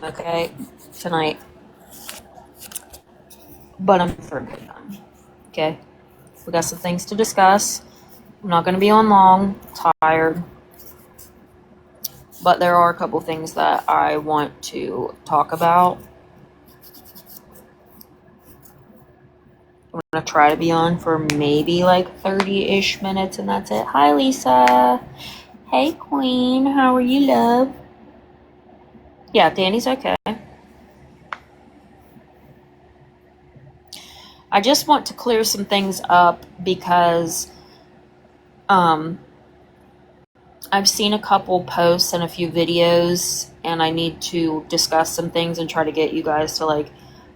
okay, tonight. But I'm for a good time. Okay? We got some things to discuss. I'm not going to be on long. Tired. But there are a couple things that I want to talk about. I'm going to try to be on for maybe like 30-ish minutes, and that's it. Hi, Lisa. Hey, Queen. How are you, love? Yeah, Danny's okay. I just want to clear some things up because I've seen a couple posts and a few videos, and I need to discuss some things and try to get you guys to like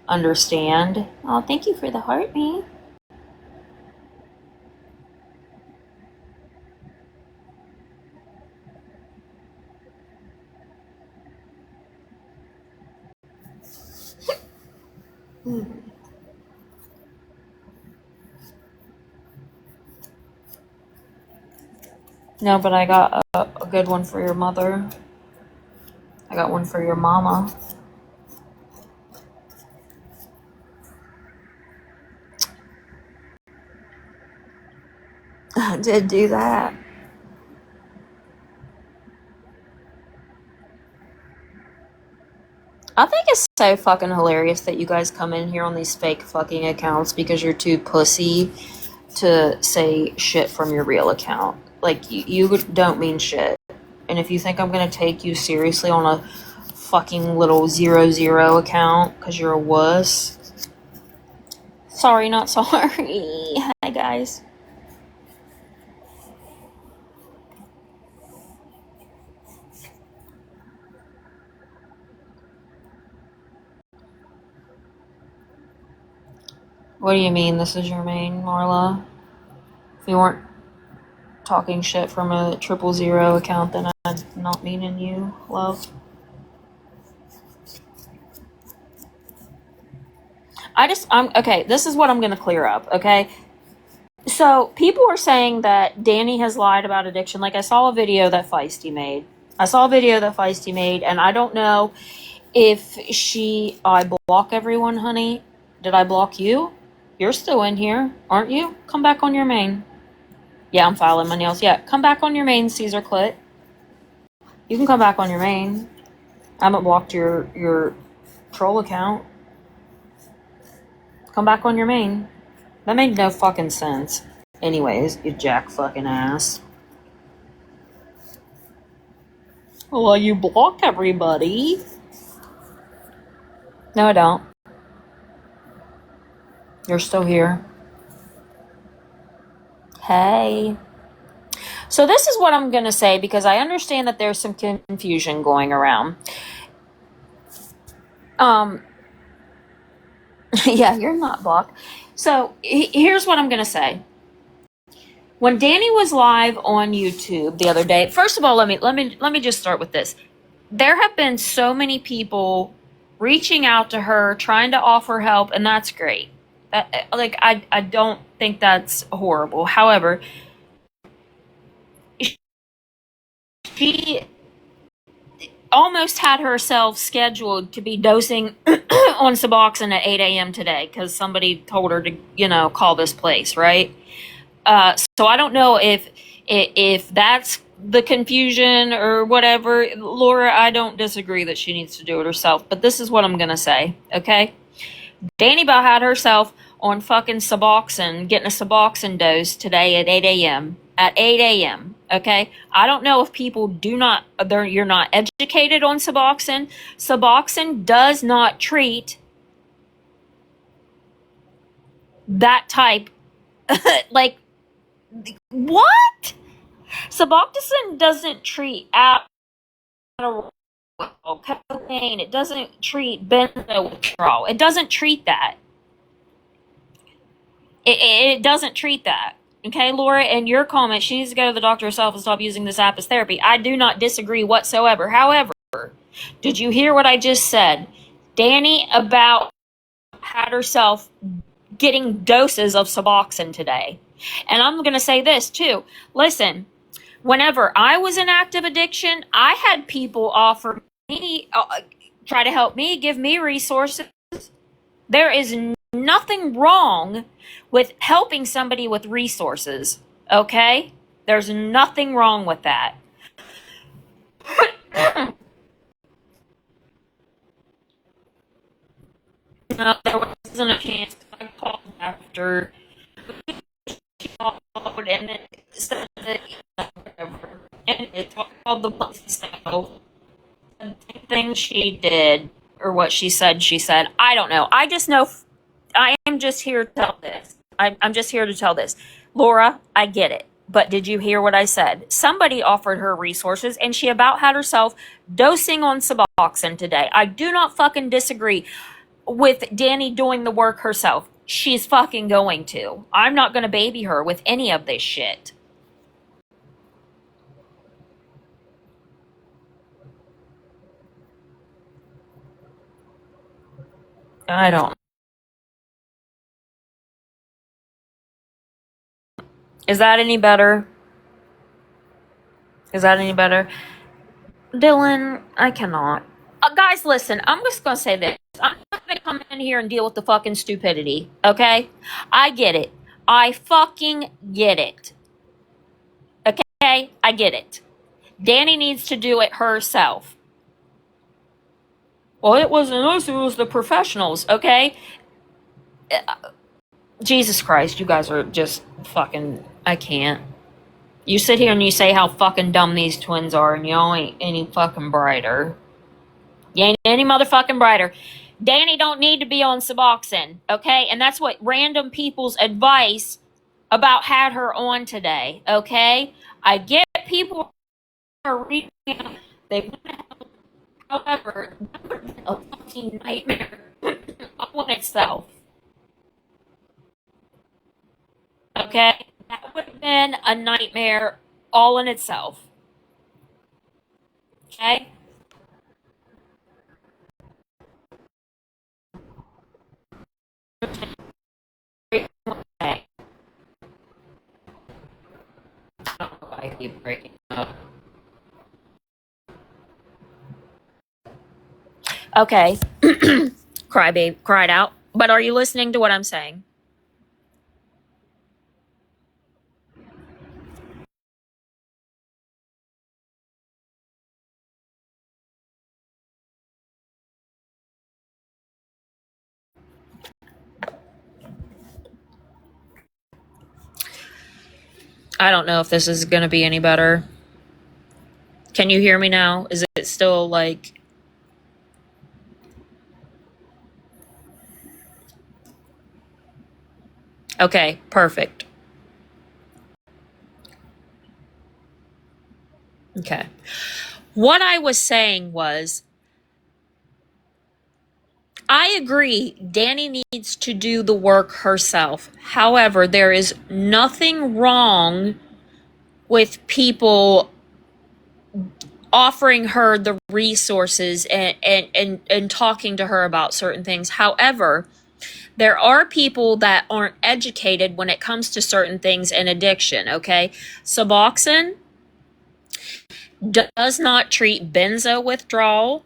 understand. Oh, thank you for the heart, me. No, but I got a good one for your mother. I got one for your mama. I did do that. I think it's so fucking hilarious that you guys come in here on these fake fucking accounts because you're too pussy to say shit from your real account. Like, you don't mean shit. And if you think I'm gonna take you seriously on a fucking little 00 account because you're a wuss, sorry, not sorry. Hi, guys. What do you mean this is your main, Marla? If you weren't talking shit from a 000 account, then I'm not meaning you, love. I'm okay. This is what I'm gonna clear up, okay? So people are saying that Danny has lied about addiction. Like, I saw a video that Feisty made. And I don't know if I block everyone, honey. Did I block you? You're still in here, aren't you? Come back on your main. Yeah, I'm filing my nails. Yeah, come back on your main, Caesar Clit. You can come back on your main. I haven't blocked your troll account. Come back on your main. That made no fucking sense. Anyways, you jack fucking ass. Well, you block everybody. No, I don't. You're still here. Hey. So this is what I'm going to say because I understand that there's some confusion going around. Yeah, you're not blocked. So here's what I'm going to say. When Danny was live on YouTube the other day, first of all, let me just start with this. There have been so many people reaching out to her, trying to offer help, and that's great. I don't think that's horrible. However, she almost had herself scheduled to be dosing on Suboxone at 8 a.m. today because somebody told her to, call this place, right? So I don't know if that's the confusion or whatever. Laura, I don't disagree that she needs to do it herself, but this is what I'm going to say, okay? Danny Bell had herself on fucking Suboxone, getting a Suboxone dose today at 8 a.m. At 8 a.m., okay? I don't know if people you're not educated on Suboxone. Suboxone does not treat that type, like, what? Suboxone doesn't treat Adderall, cocaine. It doesn't treat benzo withdrawal. It doesn't treat that. It doesn't treat that. Okay, Laura, and your comment, she needs to go to the doctor herself and stop using this app as therapy. I do not disagree whatsoever. However, did you hear what I just said? Danny about had herself getting doses of Suboxone today. And I'm going to say this too. Listen, whenever I was in active addiction, I had people offer me try to help me, give me resources. There is nothing wrong with helping somebody with resources, okay? There's nothing wrong with that. No, there wasn't a chance. I called after she called and then said that whatever. And it called the police. So the thing she did, or what she said, I don't know. I just know I am just here to tell this. I'm just here to tell this. Laura, I get it. But did you hear what I said? Somebody offered her resources and she about had herself dosing on Suboxone today. I do not fucking disagree with Dani doing the work herself. She's fucking going to. I'm not going to baby her with any of this shit. I don't. Is that any better? Is that any better? Dylan, I cannot. Guys, listen, I'm just going to say this. I'm not going to come in here and deal with the fucking stupidity, okay? I get it. I fucking get it. Okay? I get it. Dani needs to do it herself. Well, it wasn't us, it was the professionals, okay? Jesus Christ, you guys are just fucking. I can't. You sit here and you say how fucking dumb these twins are, and y'all ain't any fucking brighter. You ain't any motherfucking brighter. Dani don't need to be on Suboxone, okay? And that's what random people's advice about had her on today, okay? I get people are reading, they want to help. However, that would have been a fucking nightmare on itself. Okay? That would have been a nightmare all in itself. Okay? Okay. I don't know why I keep breaking up. Okay. Cry, babe. Cried out. But are you listening to what I'm saying? I don't know if this is going to be any better. Can you hear me now? Is it still like. Okay, perfect. Okay. What I was saying was, I agree, Dani needs to do the work herself. However, there is nothing wrong with people offering her the resources and talking to her about certain things. However, there are people that aren't educated when it comes to certain things in addiction, okay? Suboxone does not treat benzo withdrawal.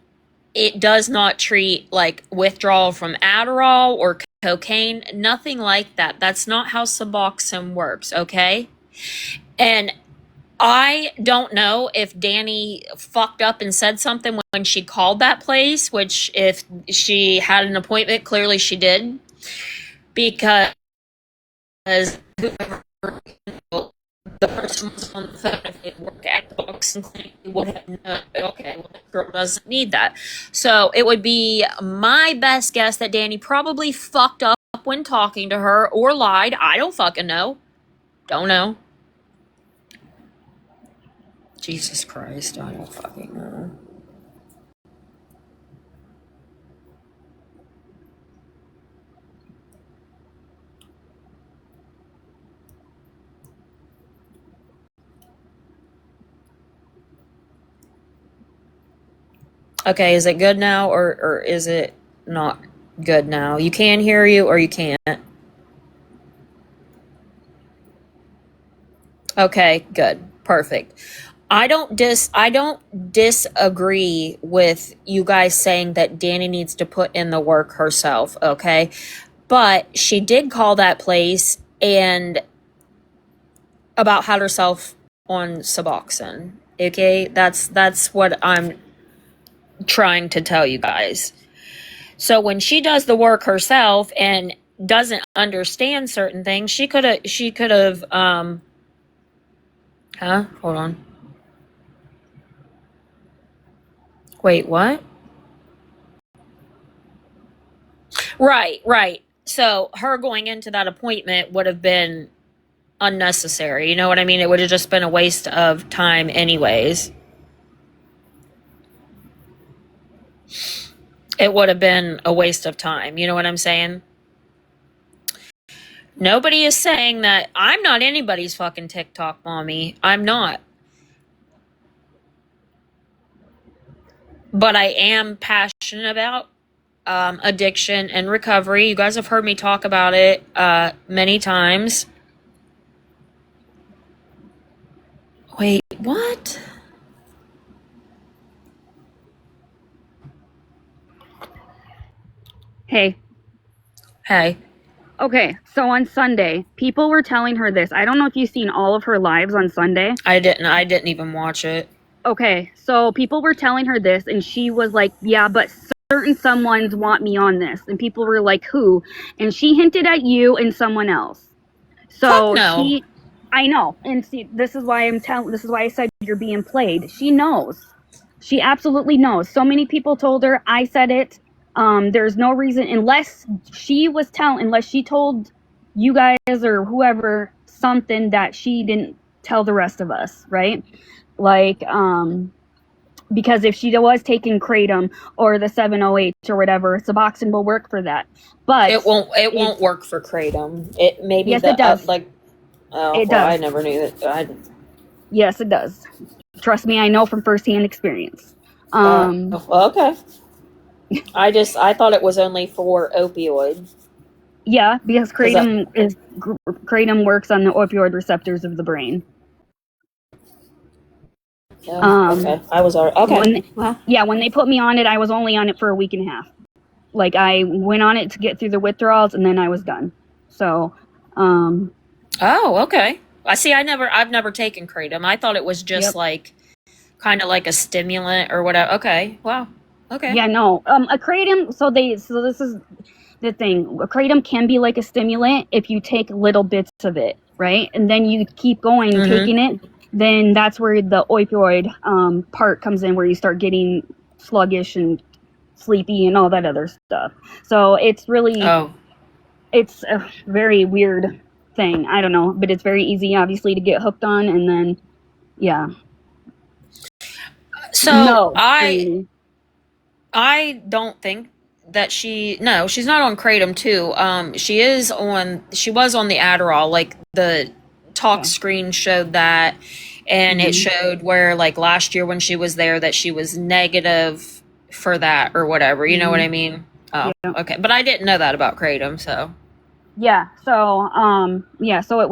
It does not treat like withdrawal from Adderall or cocaine, nothing like that. That's not how Suboxone works, okay? And I don't know if Dani fucked up and said something when she called that place, which if she had an appointment, clearly she did. Because whoever the person was on the phone, if they work at the boxing clinic, they would have known, okay, well, that girl doesn't need that. So it would be my best guess that Dani probably fucked up when talking to her or lied. I don't fucking know. Don't know. Jesus Christ, I don't fucking know. Okay, is it good now or is it not good now? You can hear you or you can't. Okay, good. Perfect. I don't disagree with you guys saying that Danny needs to put in the work herself, okay? But she did call that place and about had herself on Suboxone. Okay? That's what I'm trying to tell you guys. So when she does the work herself and doesn't understand certain things, she could have hold on. Wait, what? Right. So her going into that appointment would have been unnecessary. You know what I mean? It would have just been a waste of time anyways. It would have been a waste of time. You know what I'm saying? Nobody is saying that I'm not anybody's fucking TikTok mommy. I'm not. But I am passionate about addiction and recovery. You guys have heard me talk about it many times. Wait, what? Hey. Okay, so on Sunday, people were telling her this. I don't know if you've seen all of her lives on Sunday. I didn't even watch it. Okay, so people were telling her this, and she was like, yeah, but certain someones want me on this. And people were like, who? And she hinted at you and someone else. So no. I know. And see, this is why I said you're being played. She knows. She absolutely knows. So many people told her. I said it. There's no reason, unless she told you guys or whoever something that she didn't tell the rest of us, right? Like, because if she was taking kratom or the 708 or whatever, Suboxone will work for that. But it won't work for kratom. It maybe yes, it does. It does. I never knew that. Yes, it does. Trust me, I know from firsthand experience. Okay. I thought it was only for opioid. Yeah, because kratom works on the opioid receptors of the brain. Okay. I was already okay. When they put me on it, I was only on it for a week and a half. Like, I went on it to get through the withdrawals, and then I was done. So, Oh, okay. I've never taken kratom. I thought it was just like kind of like a stimulant or whatever. Okay. Wow. Okay. Yeah, no. A kratom. So this is the thing. A kratom can be like a stimulant if you take little bits of it, right? And then you keep going taking it. Then that's where the opioid part comes in, where you start getting sluggish and sleepy and all that other stuff. So it's really, it's a very weird thing. I don't know, but it's very easy, obviously, to get hooked on, and then, yeah. So no, I don't think that she's not on kratom too. She was on the Adderall. Like, the talk screen showed that, and it showed where, like, last year when she was there, that she was negative for that or whatever. You know what I mean? Oh, okay. But I didn't know that about kratom, so. Yeah. So,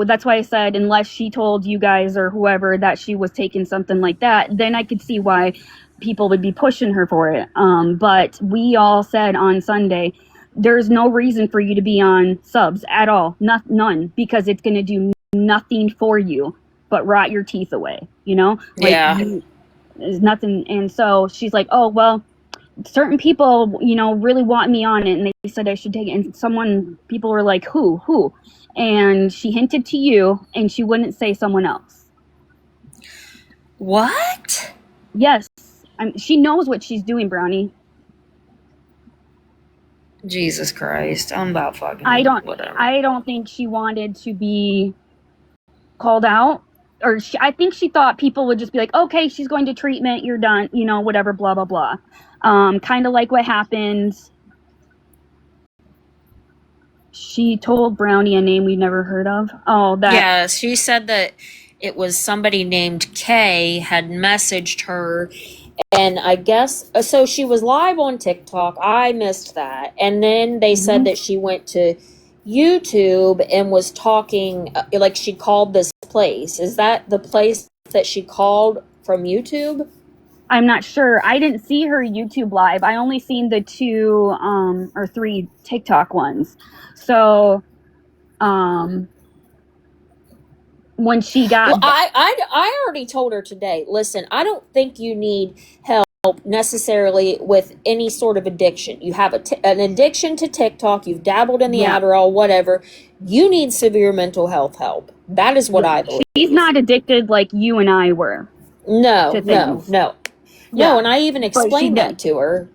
that's why I said, unless she told you guys or whoever that she was taking something like that, then I could see why people would be pushing her for it. But we all said on Sunday, there's no reason for you to be on subs at all. None, because it's going to do nothing for you but rot your teeth away, you know? There's nothing. And so she's like, oh, well, certain people, really want me on it, and they said I should take it. And people were like, who? And she hinted to you, and she wouldn't say someone else. What? Yes. She knows what she's doing, Brownie. Jesus Christ. I'm about fucking whatever. I don't think she wanted to be called out. Or I think she thought people would just be like, okay, she's going to treatment, you're done, whatever, blah, blah, blah. Kind of like what happened. She told Brownie a name we'd never heard of. Yeah, she said that it was somebody named Kay had messaged her, and I guess, so she was live on TikTok. I missed that. And then they said that she went to YouTube and was talking, like, she called this place. Is that the place that she called from YouTube? I'm not sure. I didn't see her YouTube live. I only seen the 2 or 3 TikTok ones. So when she got Well, I already told her today, listen, I don't think you need help necessarily with any sort of addiction. You have an addiction to TikTok, you've dabbled in the yeah, Adderall, whatever. You need severe mental health help. That is what yeah. I believe. She's not addicted like you and I were No, to no, things. no. No, Yeah. and I even But she explained did. that to her.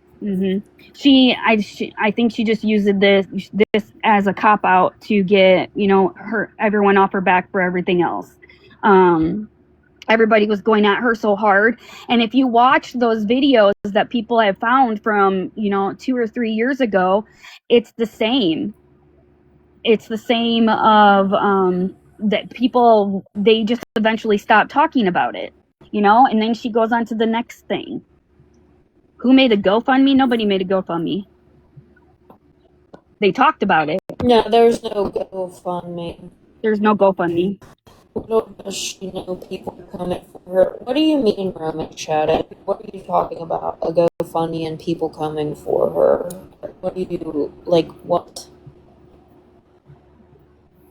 I think she just used this as a cop out to get, everyone off her back for everything else. Everybody was going at her so hard, and if you watch those videos that people have found from 2 or 3 years ago, it's the same. It's the same of that people, they just eventually stop talking about it, and then she goes on to the next thing. Who made a GoFundMe? Nobody made a GoFundMe. They talked about it. No, there's no GoFundMe. There's no GoFundMe. Little does she know people are coming for her. What do you mean, Roman Shadow? What are you talking about? A GoFundMe and people coming for her? What do you, like, what?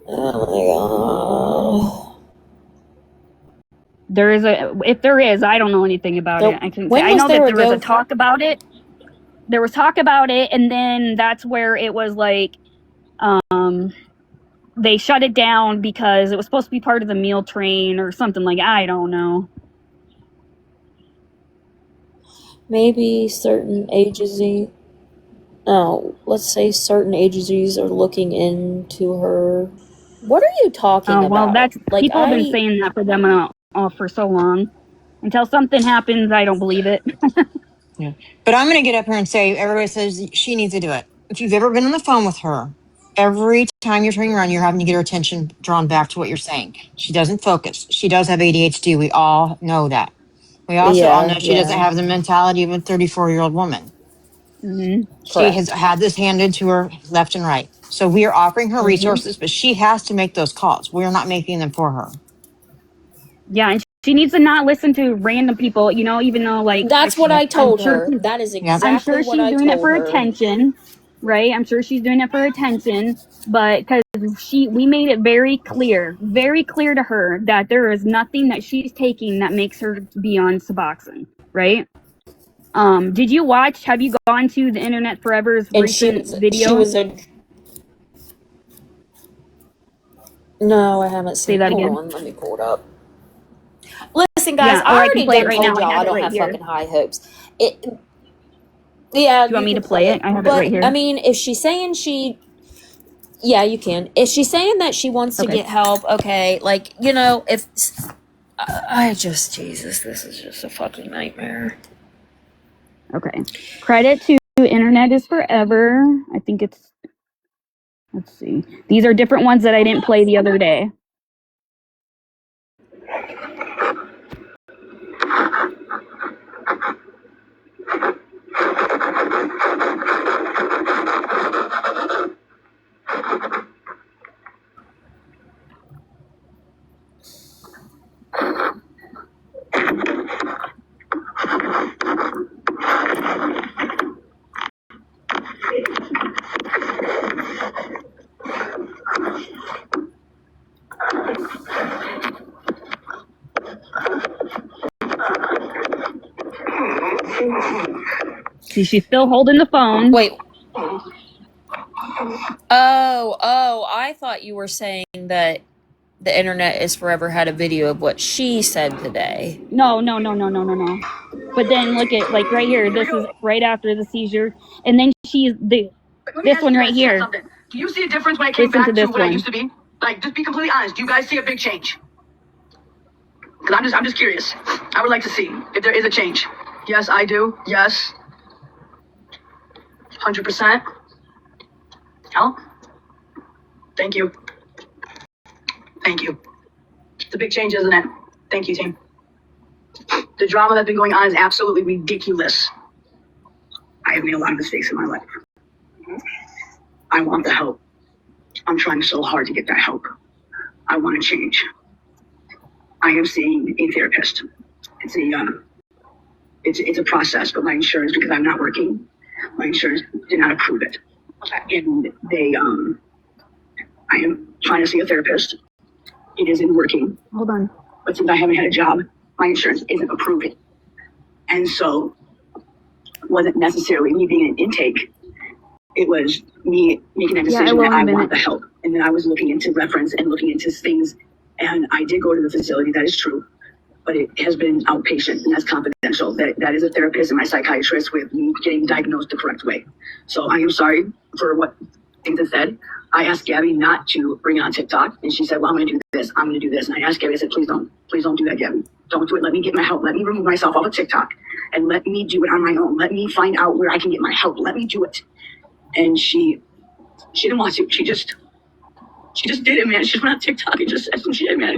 Oh If there is, I don't know anything about it. I couldn't say. When I was know that there there was a talk about it. There was talk about it, and then that's where it was like, they shut it down because it was supposed to be part of the meal train or something, like, I don't know. maybe certain agencies, let's say certain agencies are looking into her. What are you talking Well, about? that's Like, people have been saying that for them for so long. Until something happens, I don't believe it. Yeah. But I'm going to get up here and say, everybody says she needs to do it. If you've ever been on the phone with her, every time you're turning around, you're having to get her attention drawn back to what you're saying. She doesn't focus. She does have ADHD. We all know that. We also all know she doesn't have the mentality of a 34-year-old woman. Mm-hmm. She has had this handed to her left and right. So we are offering her resources, but she has to make those calls. We're not making them for her. Yeah, and she needs to not listen to random people, even though, like, That's what I told sure her. That is Yep. I'm exactly sure what she's I doing it told for her. attention, right? I'm sure she's doing it for attention, but because we made it very clear to her that there is nothing that she's taking that makes her be on Suboxone, right? Have you gone to the Internet Forever's And she recent video? No, I haven't Say seen. that Hold again. on, let me pull it up. Listen, guys, Yeah, I or I can already play it done right told now. I y'all I have it don't right have here. fucking high hopes. Yeah, Do you want me can to play it? I have it But right here. I mean, if she's saying yeah, you can. If she's saying that she wants to Okay. get help, okay, like, if Jesus, this is just a fucking nightmare. Okay. Credit to Internet is Forever. I think it's, let's see. These are different ones that I didn't play the other day. See, she's still holding the phone. Wait. Oh, I thought you were saying that the Internet is Forever had a video of what she said today. No. But then look at, like, right here. This is right after the seizure. And then this one right here. Do you see a difference when I came back to what I used to be? Like, just be completely honest. Do you guys see a big change? Because I'm just curious. I would like to see if there is a change. Yes, I do. Yes. 100%. Help. Thank you. Thank you. It's a big change, isn't it? Thank you, team. The drama that's been going on is absolutely ridiculous. I have made a lot of mistakes in my life. I want the help. I'm trying so hard to get that help. I want to change. I am seeing a therapist. it's a process, but my insurance, because I'm not working, my insurance did not approve it. Okay. And I am trying to see a therapist. It isn't working. Hold on. But since I haven't had a job, my insurance isn't approving. And so it wasn't necessarily me being an intake. It was me making that decision that I want the help. And then I was looking into reference and looking into things. And I did go to the facility, that is true. But it has been outpatient, and that's confidential. That is a therapist and my psychiatrist with me getting diagnosed the correct way. So I am sorry for what things have said. I asked Gabby not to bring it on TikTok, and she said, well, I'm going to do this, I'm going to do this. And I asked Gabby, I said, please don't do that, Gabby. Don't do it. Let me get my help. Let me remove myself off of TikTok, and let me do it on my own. Let me find out where I can get my help. Let me do it. And she didn't want to. She just did it, man. She went on TikTok and just said some shit, man.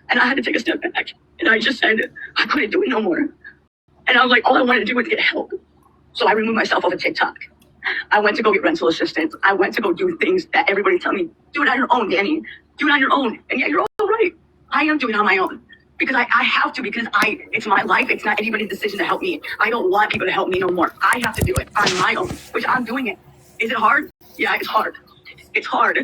And I had to take a step back. And I just said, I couldn't do it no more. And I was like, all I wanted to do was get help. So I removed myself off of TikTok. I went to go get rental assistance. I went to go do things that everybody tell me, do it on your own, Danny. Do it on your own. And yeah, you're all right. I am doing it on my own. Because I have to, because it's my life. It's not anybody's decision to help me. I don't want people to help me no more. I have to do it on my own, which I'm doing it. Is it hard? Yeah, it's hard. It's hard.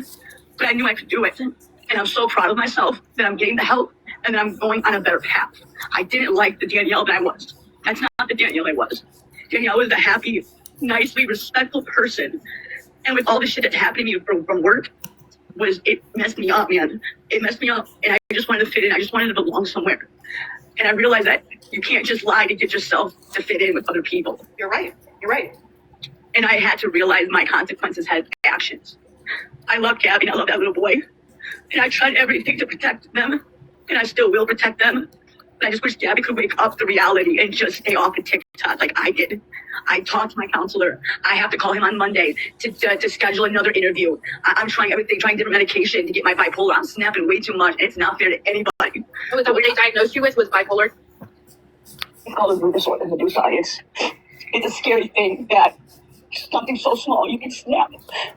But I knew I could do it. And I'm so proud of myself that I'm getting the help and that I'm going on a better path. I didn't like the Danielle that I was. That's not the Danielle I was. Danielle was the happy, nicely respectful person. And with all the shit that's happening to me from work, it messed me up, man. It messed me up. And I just wanted to fit in. I just wanted to belong somewhere. And I realized that you can't just lie to get yourself to fit in with other people. You're right. You're right. And I had to realize my consequences had actions. I love Gabby and I love that little boy. And I tried everything to protect them. And I still will protect them. And I just wish Gabby could wake up to reality and just stay off of TikTok like I did. I talked to my counselor. I have to call him on Monday to schedule another interview. I'm trying everything, trying different medication to get my bipolar. I'm snapping way too much, and it's not fair to anybody. Oh, is that what they diagnosed you with, was bipolar? It's called a mood disorder in the new science. It's a scary thing that something so small you can snap.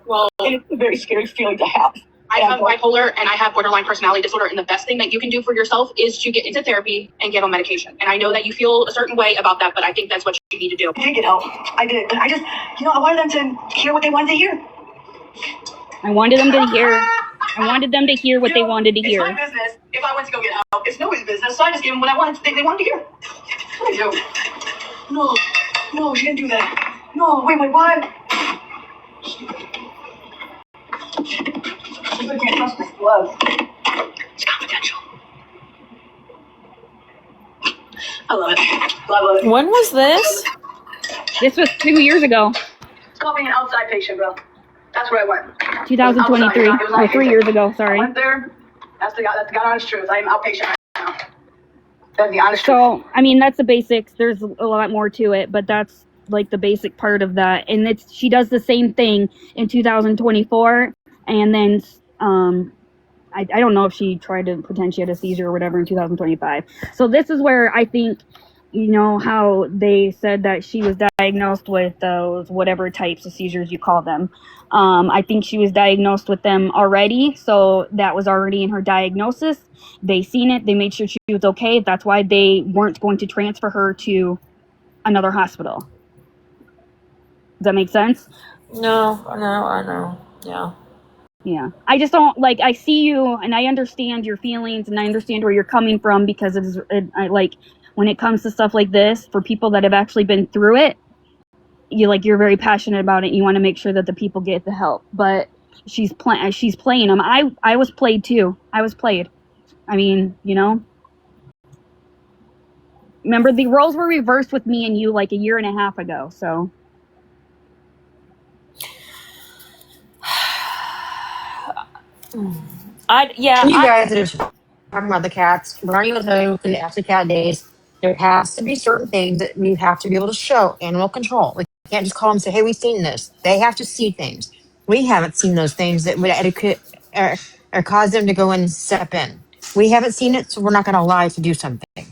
Well, and it's a very scary feeling to have. I have bipolar and I have borderline personality disorder, and the best thing that you can do for yourself is to get into therapy and get on medication. And I know that you feel a certain way about that, but I think that's what you need to do. I did get help. I did. But I just, I wanted them to hear what they wanted to hear. I wanted them to hear what they wanted to hear. It's my business. If I went to go get help, it's nobody's business. So I just gave them what they wanted to hear. What do I do? No, she didn't do that. No, wait, what? I can't trust this glove. It's confidential. I love it. Love it. When was this? This was 2 years ago. It's called being an outside patient, bro. That's where I went. 2023. Oh, 3 years ago, sorry. I went there. That's the God honest truth. I am outpatient right now. That's the honest truth. So, I mean, that's the basics. There's a lot more to it, but that's like the basic part of that. And she does the same thing in 2024. And then, I don't know if she tried to pretend she had a seizure or whatever in 2025. So this is where I think, how they said that she was diagnosed with those whatever types of seizures you call them. I think she was diagnosed with them already. So that was already in her diagnosis. They seen it. They made sure she was okay. That's why they weren't going to transfer her to another hospital. Does that make sense? No, I know. Yeah. Yeah. I just don't, I see you and I understand your feelings and I understand where you're coming from, because when it comes to stuff like this, for people that have actually been through it, you're very passionate about it and you want to make sure that the people get the help. But she's playing them. I was played too. I was played. I mean, remember the roles were reversed with me and you like a year and a half ago. So. You guys that are talking about the cats, Brownieee will tell you in after cat days, there has to be certain things that we have to be able to show animal control. We can't just call them and say, hey, we've seen this. They have to see things. We haven't seen those things that would educate or cause them to go and step in. We haven't seen it, so we're not going to lie to do something.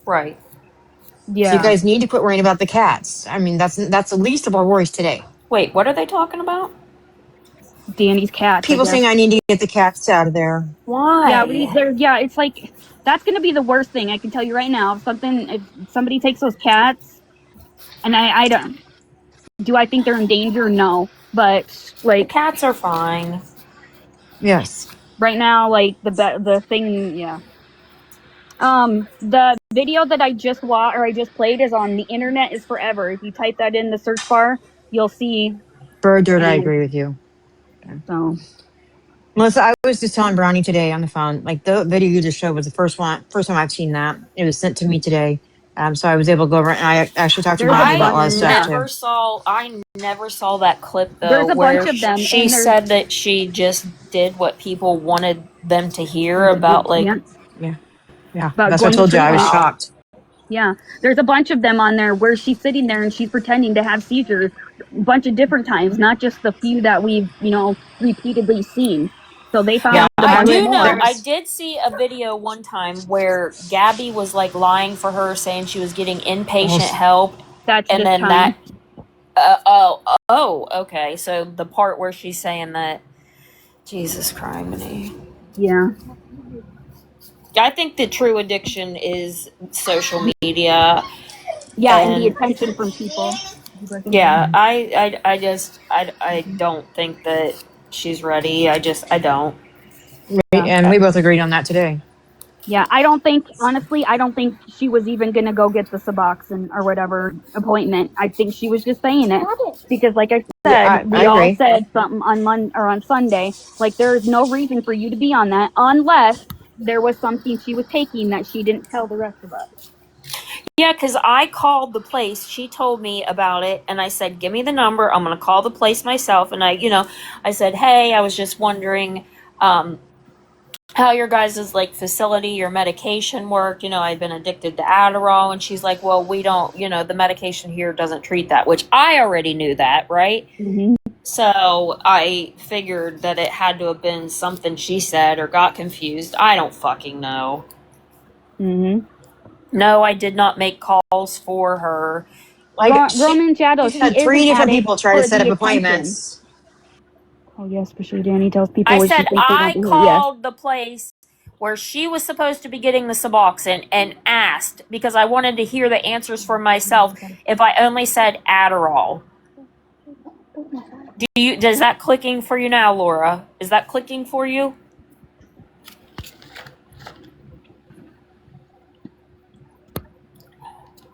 Right. Yeah. So you guys need to quit worrying about the cats. I mean, that's the least of our worries today. Wait, what are they talking about? Danny's cats. People saying I need to get the cats out of there. Why? It's like that's gonna be the worst thing. I can tell you right now. If somebody takes those cats, and I don't. Do I think they're in danger? No, but The like cats are fine. Yes. right now, like the thing, yeah. The video that I just played is on the internet is forever. If you type that in the search bar, you'll see. Bird dirt, I agree with you. So Melissa, I was just telling Brownie today on the phone, like the video you just showed was the first time I've seen that. It was sent to me today. So I was able to go over it, and I actually talked to There's a Brownie about a lot of bunch- stuff yeah. too. I never saw that clip though. There's a where bunch of them, She and there's- said that she just did what people wanted them to hear about, like. Yeah, About that's what I going to told you. I was treatment. shocked. Yeah, there's a bunch of them on there where she's sitting there and she's pretending to have seizures a bunch of different times, not just the few that we've, repeatedly seen. So they found Yeah, a bunch more. I did see a video one time where Gabby was like lying for her, saying she was getting inpatient help, That's and this then time. okay. So the part where she's saying that, Jesus criminy. Yeah. I think the true addiction is social media. Yeah, and the attention from people. Yeah, I don't think that she's ready. I don't. And we both agreed on that today. Yeah, honestly, I don't think she was even going to go get the Suboxone or whatever appointment. I think she was just saying it because, like I said, Yeah, we I all agree. said something on Sunday. Like, there's no reason for you to be on that unless there was something she was taking that she didn't tell the rest of us. Yeah, because I called the place. She told me about it, and I said, "Give me the number. I'm going to call the place myself." And I said, "Hey, I was just wondering how your guys' like facility, your medication worked. I'd been addicted to Adderall." And she's like, "Well, we don't. The medication here doesn't treat that," which I already knew that, right? Mm-hmm. So I figured that it had to have been something she said or got confused. I don't fucking know. Mm-hmm. No, I did not make calls for her. Like Roman Shadow, she's had 3 different people try to set up appointments. Oh yes, for sure. Danny tells people I what said she thinks I they want to hear. called the place where she was supposed to be getting the Suboxone and asked, because I wanted to hear the answers for myself, if I only said Adderall. Does that clicking for you now, Laura? Is that clicking for you?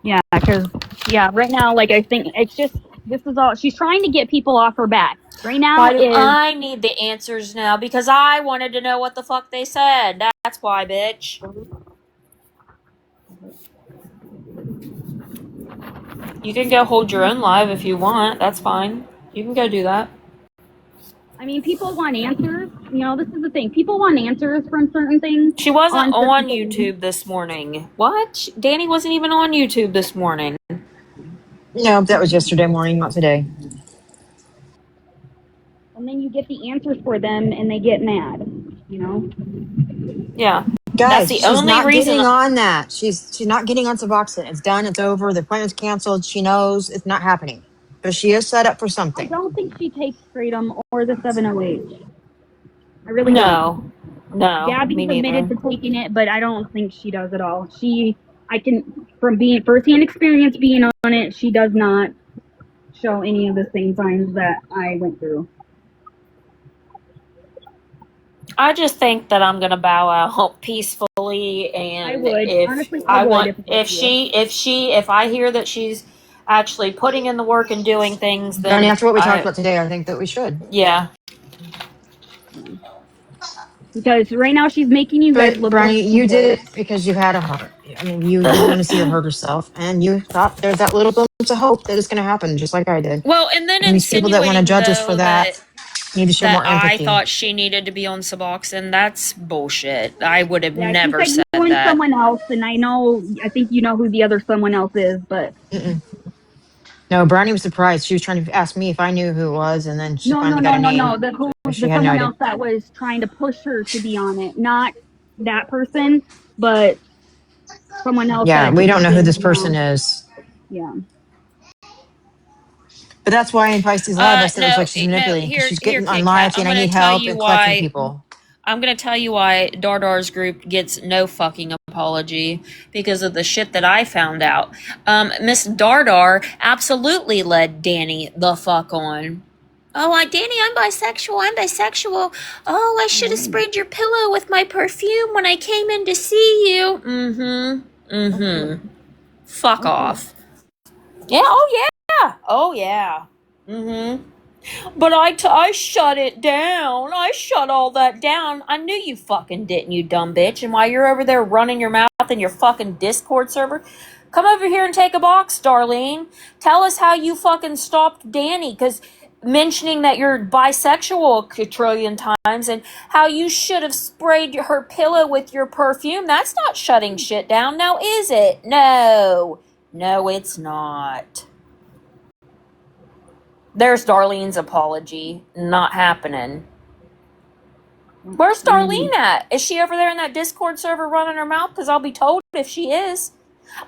Yeah, because right now, like I think it's just this is all she's trying to get people off her back. Right now Why do I need the answers now? Because I wanted to know what the fuck they said. That's why, bitch. You can go hold your own live if you want. That's fine. You can go do that. I mean, people want answers. This is the thing. People want answers from certain things. She wasn't on YouTube this morning. What? Danny wasn't even on YouTube this morning. No, that was yesterday morning, not today. And then you get the answers for them, and they get mad. Yeah. Guys, That's the she's only not reason getting on that. She's not getting on Suboxone. It's done. It's over. The appointment's canceled. She knows it's not happening. But she is set up for something. I don't think she takes Kratom or the 708. I really don't. No. Gabby's admitted to taking it, but I don't think she does at all. From being firsthand experience being on it, she does not show any of the same signs that I went through. I just think that I'm gonna bow out peacefully, and I would. Honestly, if I hear that she's actually putting in the work and doing things, then After what we talked about today, I think that we should. Yeah. Because right now she's making you guys look. Brownie, you did it because you had a heart. I mean, you didn't want to see her hurt herself, and you thought there's that little glimpse of hope that it's going to happen, just like I did. Well, and then these people that want to judge us for that need to show more empathy. I thought she needed to be on Suboxone. That's bullshit. I would have never she said you and that. Someone else, and I think you know who the other someone else is, but. No, Brownie was surprised. She was trying to ask me if I knew who it was, and then she finally got a name. No. The someone else that was trying to push her to be on it. Not that person, but someone else. Yeah, we don't know who this person is. Yeah. But that's why in Pisces Live, I said it was No, like she's no. manipulating because Here, she's here, getting on Kit live Kat. saying I'm I gonna need tell help you and collecting why. people. I'm gonna tell you why Dardar's group gets no fucking apology because of the shit that I found out. Miss Dardar absolutely led Danny the fuck on. Oh, Danny, I'm bisexual. I'm bisexual. Oh, I should have sprayed your pillow with my perfume when I came in to see you. Mm-hmm. Mm-hmm. Fuck off. Yeah. Oh yeah. Oh yeah. Mm-hmm. But I shut it down. I shut all that down. I knew you fucking didn't, you dumb bitch. And while you're over there running your mouth in your fucking Discord server, come over here and take a box, Darlene. Tell us how you fucking stopped Danny, because mentioning that you're bisexual a trillion times and how you should have sprayed her pillow with your perfume. That's not shutting shit down, now is it? No. No, it's not. There's Darlene's apology. Not happening. Where's Darlene at? Is she over there in that Discord server running her mouth? Because I'll be told if she is.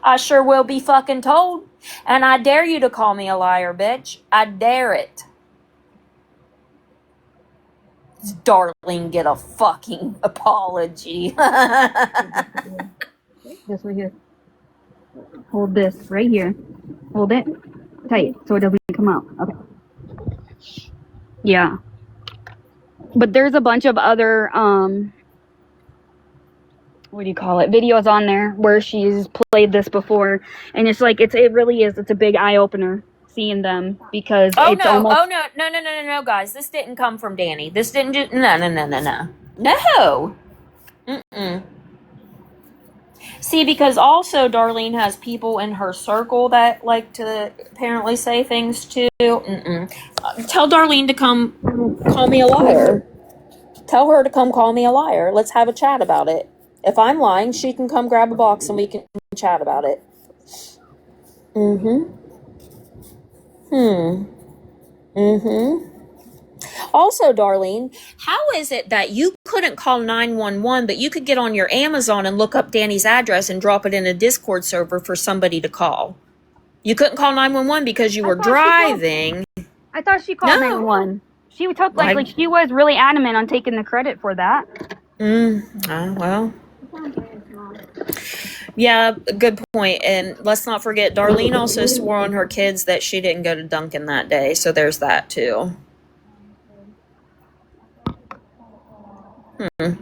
I sure will be fucking told. And I dare you to call me a liar, bitch. I dare it. Darlene get a fucking apology. This right here. Hold this right here. Hold it tight so it doesn't come out. Okay. Yeah. But there's a bunch of other what do you call it, videos on there where she's played this before, and it's like it really is, it's a big eye opener seeing them, because it's almost No, guys, this didn't come from Danny. This didn't just no. Mm-mm. See, because also Darlene has people in her circle that like to apparently say things too. Tell Darlene to come call me a liar. Tell her to come call me a liar. Let's have a chat about it. If I'm lying, she can come grab a box and we can chat about it. Also, Darlene, how is it that you couldn't call 911, but you could get on your Amazon and look up Danny's address and drop it in a Discord server for somebody to call? You couldn't call 911 because you were driving. I thought she called 911. She took like she was really adamant on taking the credit for that. Well. Yeah, good point. And let's not forget, Darlene also swore on her kids that she didn't go to Dunkin' that day. So there's that too. Yeah,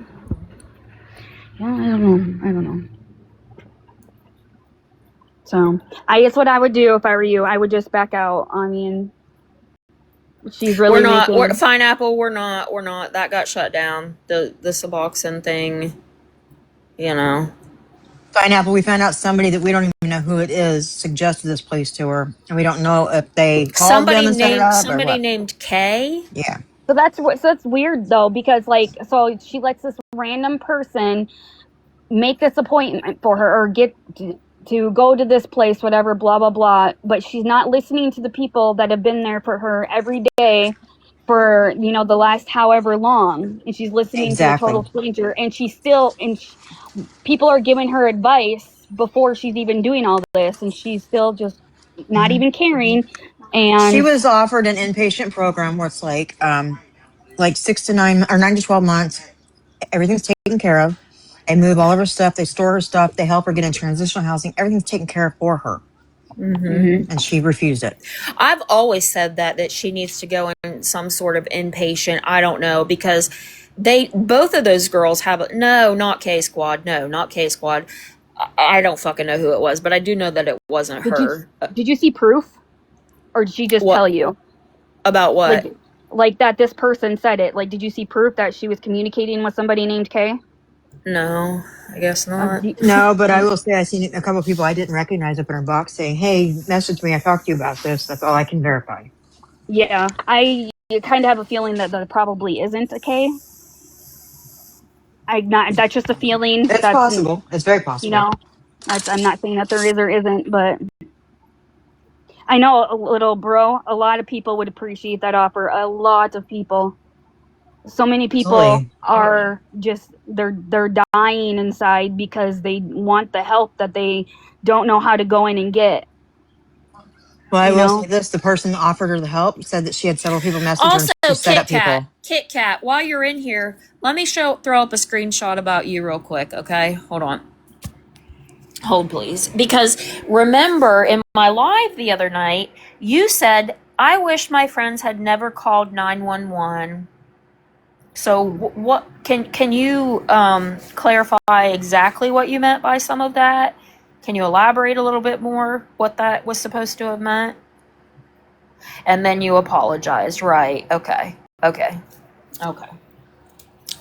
I don't know. So I guess what I would do if I were you, I would just back out. I mean, she's really Pineapple. We're not. That got shut down. The Suboxone thing. You know. Pineapple, we found out somebody that we don't even know who it is suggested this place to her, and we don't know if they called them and set it up or what. Named Kay. Yeah. So that's weird though, because so she lets this random person make this appointment for her or get to go to this place, whatever, blah blah blah, but she's not listening to the people that have been there for her every day for the last however long, and she's listening to a total stranger, and people are giving her advice before she's even doing all this, and she's still just not even caring. And she was offered an inpatient program where it's like 6 to 9 or 9 to 12 months, everything's taken care of. They move all of her stuff, they store her stuff, they help her get in transitional housing, everything's taken care of for her. And she refused it. I've always said that she needs to go in some sort of inpatient. I don't know, because both of those girls have not K Squad. No, not K Squad. I don't fucking know who it was, but I do know that it wasn't her. Did you see proof, or did she just tell you about what? Like that this person said it. Like, did you see proof that she was communicating with somebody named Kay? No, I guess not. No, but I will say I seen a couple of people I didn't recognize up in her box saying, "Hey, message me. I talked to you about this." That's all I can verify. Yeah, I kind of have a feeling that probably isn't a K. That's just a feeling. That's possible. It's very possible. I'm not saying that there is or isn't, but I know a lot of people would appreciate that offer. A lot of people. So many people are just they're dying inside because they want the help that they don't know how to go in and get. Well, I You will know? say this: the person that offered her the help said that she had several people message her Also, to set up people. Kit Kat, while you're in here, let me throw up a screenshot about you real quick, okay? Hold on. Hold, please. Because remember, in my live the other night, you said, I wish my friends had never called 911. So what can you clarify exactly what you meant by some of that? Can you elaborate a little bit more what that was supposed to have meant? And then you apologized, right? Okay.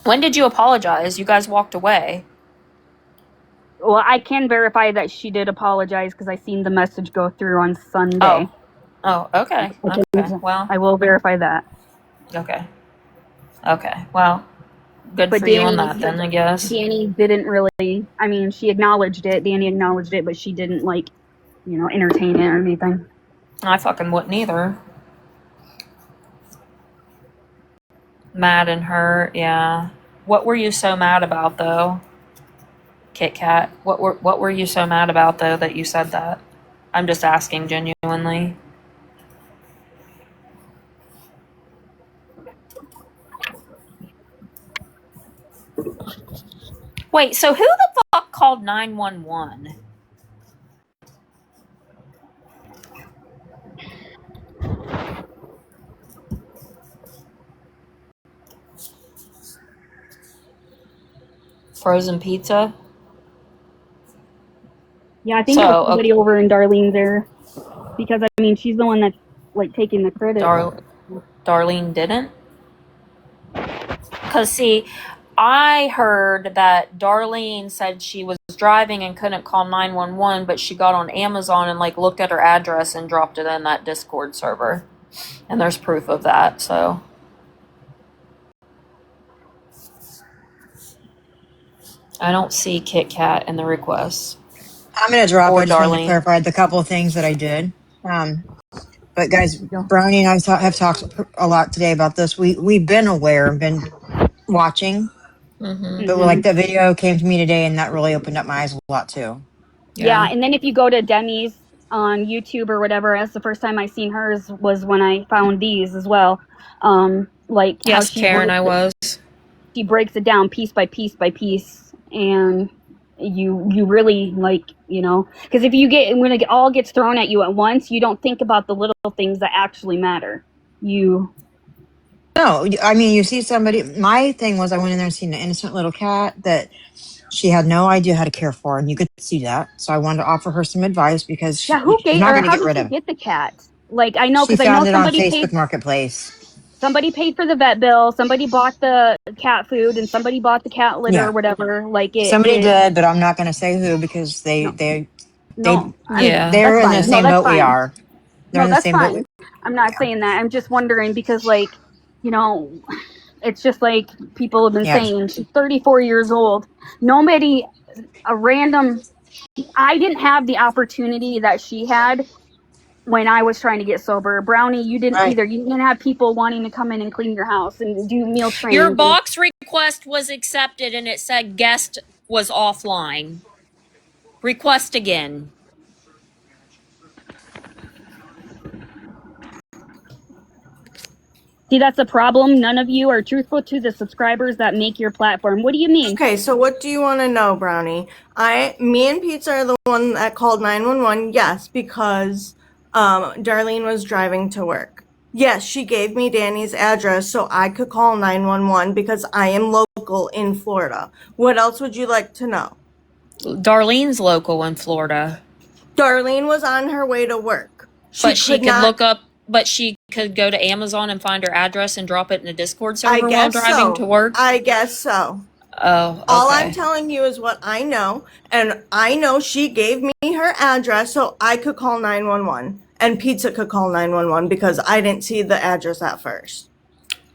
When did you apologize? You guys walked away. Well, I can verify that she did apologize because I seen the message go through on Sunday. Okay. Well, I will verify that. okay. Well, good But for you on that then, I guess. Danny didn't really. I mean, she acknowledged it. Danny acknowledged it, but she didn't entertain it or anything. I fucking wouldn't either. Mad and hurt, yeah. What were you so mad about though? Kit Kat. What were you so mad about though that you said that? I'm just asking genuinely. Wait, so who the fuck called 911? Frozen pizza? Yeah, I think it was somebody over in Darlene's there, because I mean she's the one that's taking the credit. Darlene didn't? Because see, I heard that Darlene said she was driving and couldn't call 911, but she got on Amazon and looked at her address and dropped it in that Discord server. And there's proof of that, so. I don't see Kit Kat in the requests. I'm going to drop. Or I just wanted to Darlene. clarify the couple of things that I did. But guys, Brownie and I have talked a lot today about this. We've been aware, been watching, but the video came to me today, and that really opened up my eyes a lot too. Yeah, and then if you go to Demi's on YouTube or whatever, that's the first time I seen hers was when I found these as well. Yes, Karen, I was. She breaks it down piece by piece by piece, and you really because when it all gets thrown at you at once, you don't think about the little things that actually matter. No, I mean, you see somebody. My thing was, I went in there and seen an innocent little cat that she had no idea how to care for, and you could see that. So I wanted to offer her some advice because she's not going to get rid of. How did she get the cat? I know because she found it on Facebook Marketplace. Somebody paid for the vet bill. Somebody bought the cat food, and somebody bought the cat litter or whatever. Somebody did, but I'm not going to say who because they're in the same boat we are. They're in the same boat. I'm not saying that. I'm just wondering because, it's just like people have been saying. She's 34 years old. I didn't have the opportunity that she had when I was trying to get sober. Brownie, you didn't either. You didn't have people wanting to come in and clean your house and do meal training. Your box request was accepted and it said guest was offline. Request again. See, that's a problem. None of you are truthful to the subscribers that make your platform. What do you mean? Okay, so what do you want to know, Brownie? Me and Pizza are the one that called 911. Yes, because Darlene was driving to work. Yes, she gave me Danny's address so I could call 911 because I am local in Florida. What else would you like to know? Darlene's local in Florida. Darlene was on her way to work. But she could go to Amazon and find her address and drop it in a Discord server while driving to work? I guess so. Oh, okay. All I'm telling you is what I know, and I know she gave me her address so I could call 911, and Pizza could call 911 because I didn't see the address at first.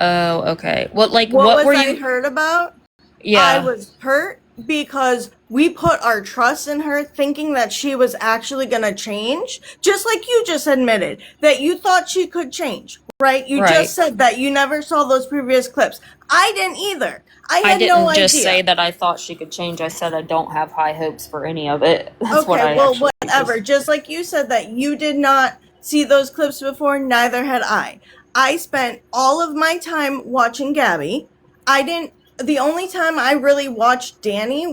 Oh, okay. Well, what were you hurt about? Yeah. I was hurt because we put our trust in her thinking that she was actually going to change, just like you just admitted that you thought she could change, right? You just said that you never saw those previous clips. I didn't either. I didn't just say that I thought she could change. I said I don't have high hopes for any of it. That's whatever. Just like you said that you did not see those clips before. Neither had I. I spent all of my time watching Gabby. The only time I really watched Danny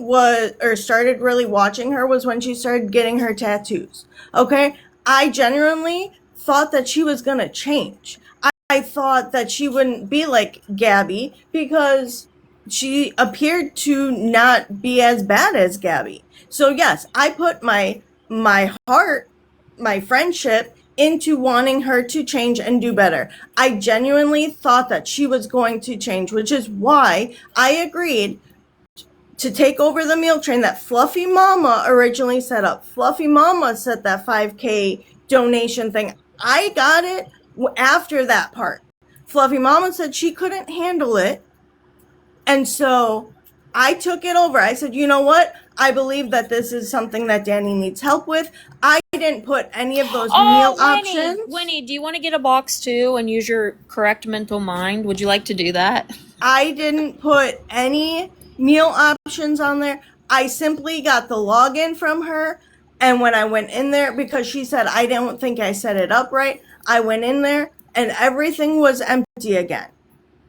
started really watching her was when she started getting her tattoos. Okay? I genuinely thought that she was gonna change. I thought that she wouldn't be like Gabby because she appeared to not be as bad as Gabby. So yes, I put my heart, my friendship into wanting her to change and do better. I genuinely thought that she was going to change, which is why I agreed to take over the meal train that Fluffy Mama originally set up. Fluffy Mama set that 5K donation thing. I got it after that part. Fluffy Mama said she couldn't handle it. And so I took it over. I said, you know what? I believe that this is something that Danny needs help with. I didn't put any of those meal options. Winnie, do you want to get a box too and use your correct mental mind? Would you like to do that? I didn't put any meal options on there. I simply got the login from her. And when I went in there, because she said, I don't think I set it up right, I went in there and everything was empty again.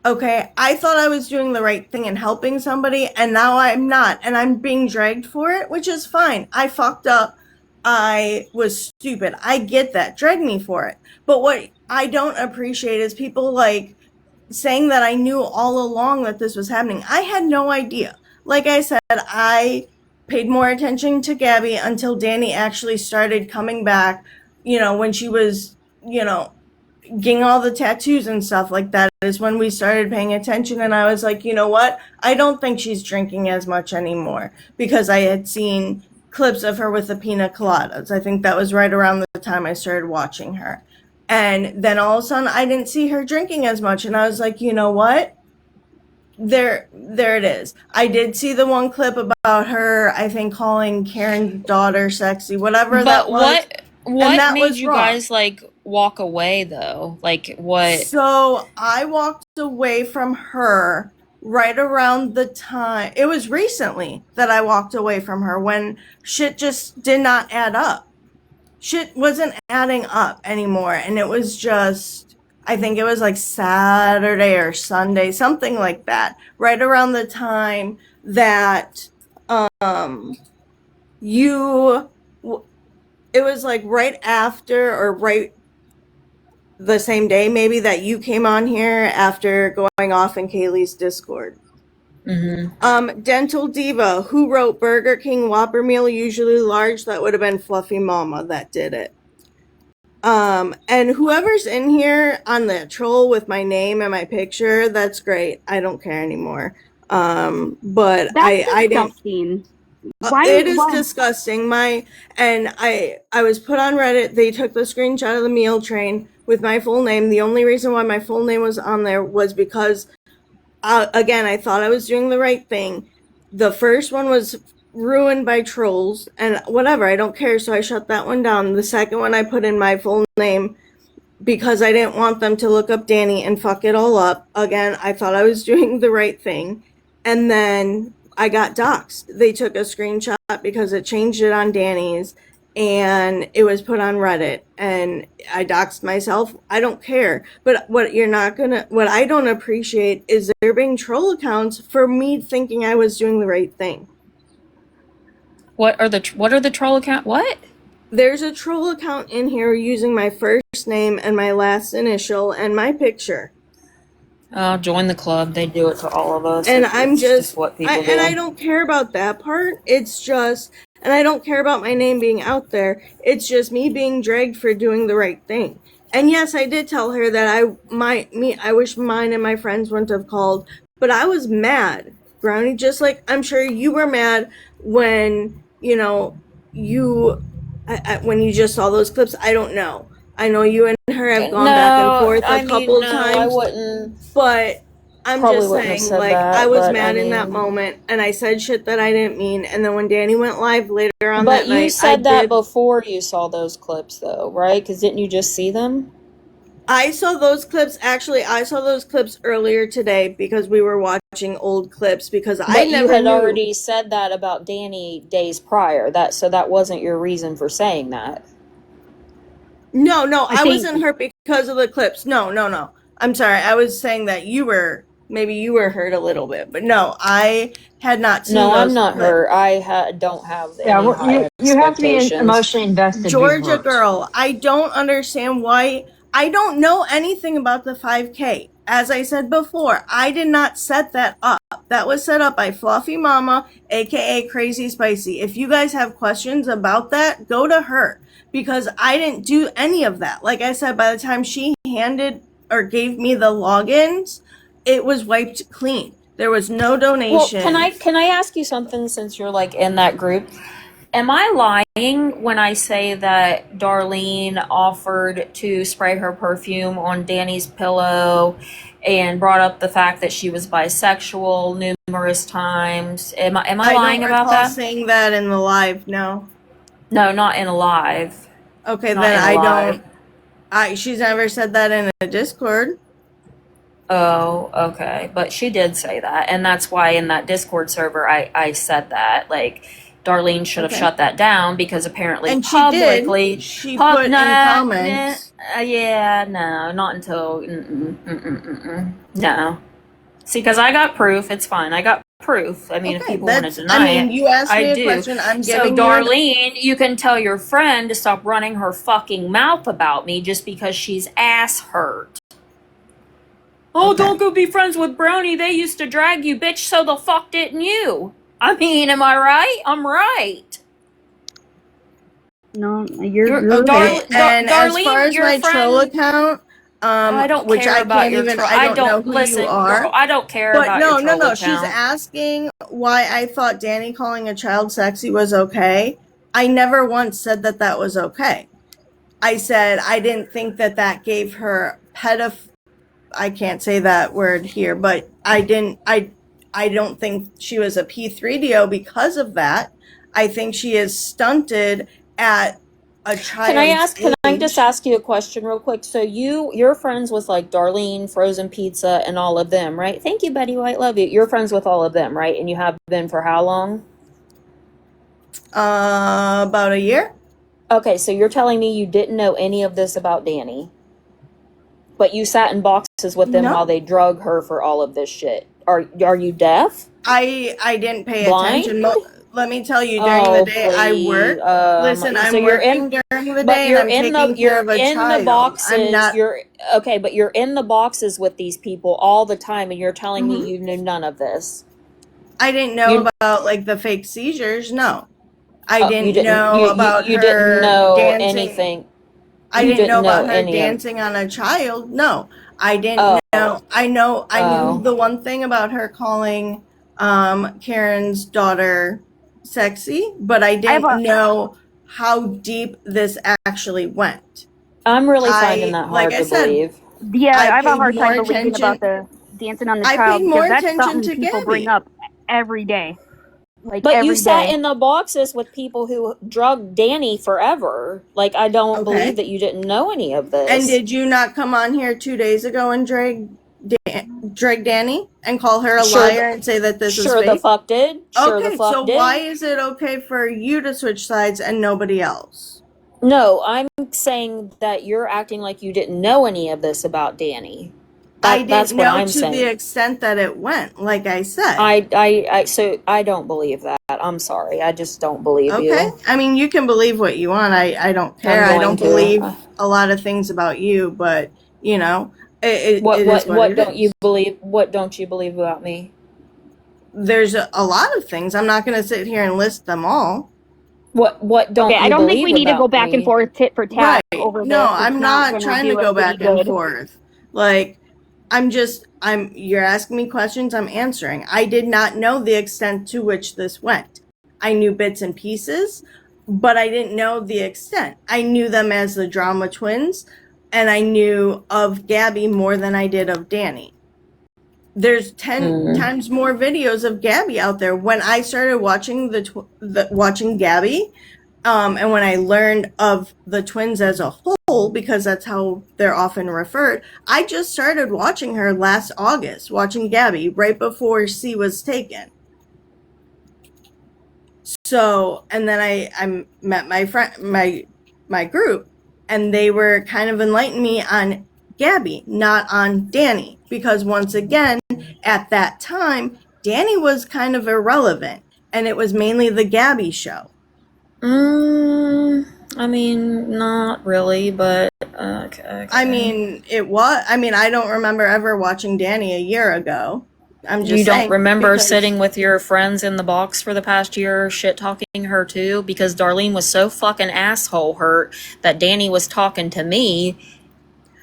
Okay, I thought I was doing the right thing and helping somebody, and now I'm not, and I'm being dragged for it, which is fine. I fucked up. I was stupid. I get that. Drag me for it. But what I don't appreciate is people like saying that I knew all along that this was happening. I had no idea. Like I said, I paid more attention to Gabby until Danny actually started coming back, when she was, getting all the tattoos and stuff like that is when we started paying attention. And I was like, you know what? I don't think she's drinking as much anymore, because I had seen clips of her with the pina coladas. I think that was right around the time I started watching her. And then all of a sudden I didn't see her drinking as much. And I was like, you know what? There it is. I did see the one clip about her, I think, calling Karen's daughter sexy, whatever that was. What that made you guys walk away though? Like what? So I walked away from her right around the time, it was recently that I walked away from her, when shit just did not add up. Shit wasn't adding up anymore. And it was just, I think it was like Saturday or Sunday, something like that, right around the time that it was like right after, or right the same day maybe, that you came on here after going off in Kaylee's Discord. Mm-hmm. Dental Diva, who wrote Burger King Whopper meal, usually large. That would have been Fluffy Mama that did it. And whoever's in here on the troll with my name and my picture, that's great. I don't care anymore. But That's I disgusting. It is disgusting. I was put on Reddit. They took the screenshot of the meal train with my full name. The only reason why my full name was on there was because, again, I thought I was doing the right thing. The first one was ruined by trolls, and whatever, I don't care, so I shut that one down. The second one, I put in my full name because I didn't want them to look up Danny and fuck it all up. Again, I thought I was doing the right thing. And then I got doxxed. They took a screenshot because it changed it on Danny's, and it was put on Reddit, and I doxed myself. I don't care. But what I don't appreciate is there being troll accounts for me thinking I was doing the right thing. What are the troll account? What? There's a troll account in here using my first name and my last initial and my picture. Join the club. They do it to all of us. And it's just what people do. And I don't care about that part. It's just, and I don't care about my name being out there. It's just me being dragged for doing the right thing. And yes, I did tell her that I wish mine and my friends wouldn't have called, but I was mad, Brownie, just like I'm sure you were mad when, when you just saw those clips. I don't know. I know you and her have gone back and forth a couple times. I wouldn't. But I'm just saying, like, I was mad in that mean, moment, and I said shit that I didn't mean. And then when Danny went live later on that night, but you said that before you saw those clips, though, right? Because didn't you just see them? I saw those clips. Actually, I saw those clips earlier today because we were watching old clips. Because I never had already said that about Danny days prior. So that wasn't your reason for saying that. No, I I think- wasn't hurt because of the clips. No. I'm sorry. I was saying that maybe you were hurt a little bit, but no, I had not seen No, those I'm not clips. hurt. I don't have any Yeah, high you have to be expectations. emotionally invested. to be Georgia hurt. girl, I don't understand why. I don't know anything about the 5K. As I said before, I did not set that up. That was set up by Fluffy Mama, aka Crazy Spicy. If you guys have questions about that, go to her, because I didn't do any of that. Like I said, by the time she handed or gave me the logins, it was wiped clean. There was no Well, donation. can I ask you something since you're like in that group? Am I lying when I say that Darlene offered to spray her perfume on Danny's pillow and brought up the fact that she was bisexual numerous times? Am I lying don't about recall that? saying that in the live. No. No, not in a live. Okay, Not then in a I live. don't. She's never said that in a Discord. Oh, okay. But she did say that, and that's why in that Discord server I said that. Like, Darlene should have Okay. shut that down because apparently And she publicly did. She put in comments. Yeah, no, not until no. See, because I got proof. It's fine. I got proof. I mean, if Okay, people want to that's. deny I mean, it, you asked me I a do. question. I'm So, giving you. Darlene, you can tell your friend to stop running her fucking mouth about me just because she's ass hurt. Oh, Okay. don't go be friends with Brownieee. They used to drag you, bitch, so the fuck didn't you? I mean, am I right? I'm right. No, you're Okay, right. and as Darlene, far as your my troll friend- account, I don't which care I about can't your even. troll. I don't know who listen, you are. girl, I don't care But about your troll no. account. She's asking why I thought Danny calling a child sexy was okay. I never once said that that was okay. I said I didn't think that that gave her I can't say that word here, but I don't think she was a P3DO because of that. I think she is stunted at a child's Can I just age. ask you a question real quick? So you're friends with like Darlene, Frozen Pizza, and all of them, right? Thank you, Betty White. Love you. You're friends with all of them, right? And you have been for how long? About a year. Okay, so you're telling me you didn't know any of this about Danny, but you sat in boxes with them No. while they drug her for all of this shit. Are you deaf? I didn't pay Blind? attention. Let me tell you, during the day I work. Listen, I'm so working during the day and I'm taking care of a child. the boxes. I'm not. You're okay, but you're in the boxes with these people all the time, and you're telling Mhm. me you knew none of this. I didn't know about like the fake seizures. No, I You didn't know about you her didn't know dancing. anything. I You didn't know about her any of- dancing on a child. No, I didn't know. I knew the one thing about her calling Karen's daughter sexy, but I didn't know how deep this actually went. I'm really finding that hard like I to said, believe. Yeah, I have a paid hard more time believing attention. about the dancing on the I child paid more because that's attention something to people bring Gabby. up every day. Like But every you sat day. in the boxes with people who drugged Danny forever. Like, I don't Okay. believe that you didn't know any of this. And did you not come on here 2 days ago and drag Danny and call her a liar and say that this is Sure fake? the fuck did. Sure the Okay, fuck so did. why is it okay for you to switch sides and nobody else? No, I'm saying that you're acting like you didn't know any of this about Danny. I That's didn't what know I'm to saying. the extent that it went, like I said. So I don't believe that. I'm sorry. I just don't believe Okay. you. I mean, you can believe what you want. I don't care. I don't believe a lot of things about you, but you know, it is what don't it you is. believe? What don't you believe about me? There's a lot of things. I'm not going to sit here and list them all. What don't Okay, you I don't believe think we need to about go back me? and forth tit for tat Right. over this. No, It's I'm not gonna trying do to us go any back and good. forth. Like, you're asking me questions, I'm answering. I did not know the extent to which this went. I knew bits and pieces, but I didn't know the extent. I knew them as the drama twins, and I knew of Gabby more than I did of Danny. There's 10 times more videos of Gabby out there. When I started watching watching Gabby, and when I learned of the twins as a whole, because that's how they're often referred, I just started watching her last August, watching Gabby right before C was taken. So, and then I met my friend, my group, and they were kind of enlightening me on Gabby, not on Danny, because once again, at that time, Danny was kind of irrelevant, and it was mainly the Gabby show. I mean, not really, but okay. I mean, it was. I mean, I don't remember ever watching Danny a year ago. I'm just You don't saying, remember because sitting with your friends in the box for the past year, shit talking her too, because Darlene was so fucking asshole hurt that Danny was talking to me.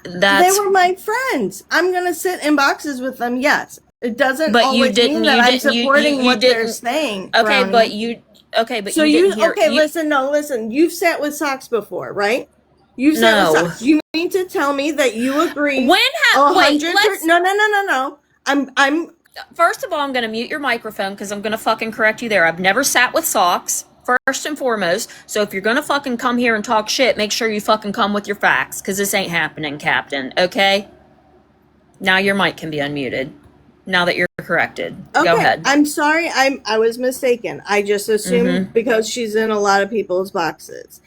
they were my friends. I'm gonna sit in boxes with them. Yes, it doesn't But you always didn't. mean that You I'm didn't. supporting You what they're didn't. saying. Okay, Brownie. but you. Okay, but So you didn't hear. okay? You, Listen. You've sat with Socks before, right? You've sat No. with Socks. You mean to tell me that you agree? When have wait? 100%? Let's. No. I'm. First of all, I'm going to mute your microphone because I'm going to fucking correct you there. I've never sat with Socks, first and foremost. So if you're going to fucking come here and talk shit, make sure you fucking come with your facts because this ain't happening, Captain. Okay? Now your mic can be unmuted. Now that you're corrected. Okay, Go ahead. I'm sorry. I was mistaken. I just assumed because she's in a lot of people's boxes.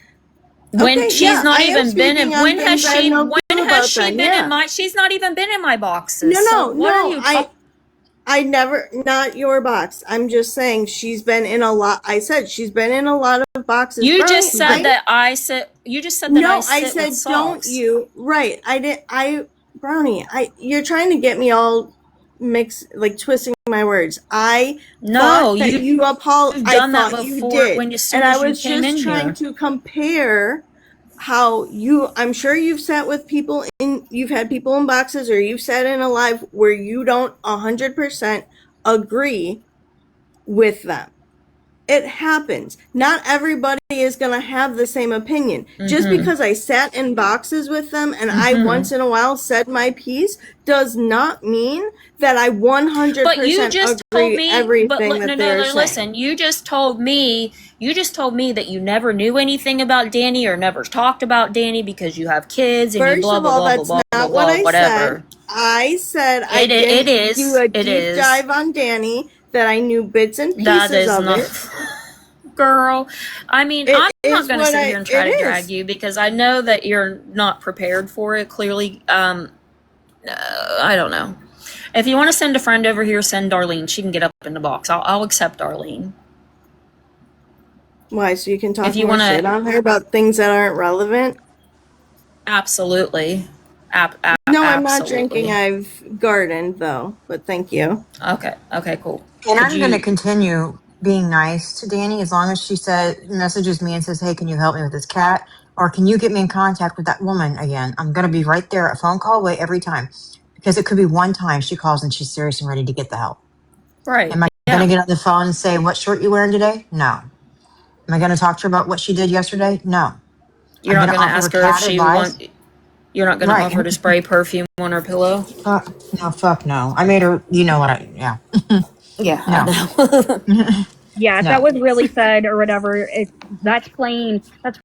When Okay, she's yeah, not I am even been in, speaking on when has things I have she, no when clue has about she then, been yeah. in my, she's not even been in my boxes. No, So what are you I never, not your box. I'm just saying she's been in a lot. I said she's been in a lot of boxes. You Brownie, just said that I sit, you just said that No, I sit said with don't Socks. you. Right. Brownie, you're trying to get me all mixed, like twisting my words. I No, thought that you you've I done that thought you before did. when as soon And I as you was came in just trying here. to compare how I'm sure you've sat with people you've had people in boxes, or you've sat in a live where you don't 100% agree with them. It happens. Not everybody is going to have the same opinion. Just because I sat in boxes with them and I once in a while said my piece does not mean that I 100% But you just agree told me, everything that they're saying. listen, you just told me that you never knew anything about Danny or never talked about Danny because you have kids and you First blah, of blah, all, blah, blah, that's blah, blah, not what blah, I whatever. said. I said I It didn't is. do a It deep is. dive on Danny, that I knew bits and That pieces is of not. it. Girl, I mean, It I'm not is going to what sit here and try it to drag is. you because I know that you're not prepared for it. Clearly, I don't know. If you want to send a friend over here, send Darlene. She can get up in the box. I'll accept Darlene. Why? So you can talk If you more want shit to, on her about things that aren't relevant? absolutely, No, I'm not absolutely. drinking. I've gardened though, but thank you. Okay, cool. And Could I'm going to you? continue being nice to Danny as long as she messages me and says, "Hey, can you help me with this cat? Or can you get me in contact with that woman again?" I'm going to be right there, a phone call away every time, because it could be one time she calls and she's serious and ready to get the help. Right. Am I going to get on the phone and say, "What shirt you wearing today?" No. Am I going to talk to her about what she did yesterday? No. You're I'm not going to going to offer her ask her if cat she advice. You're not going to Right. offer to spray perfume on her pillow. No, fuck no. I made her, you know what yeah. Yeah, No. I know. Yeah, if No. that was really said or whatever, that's playing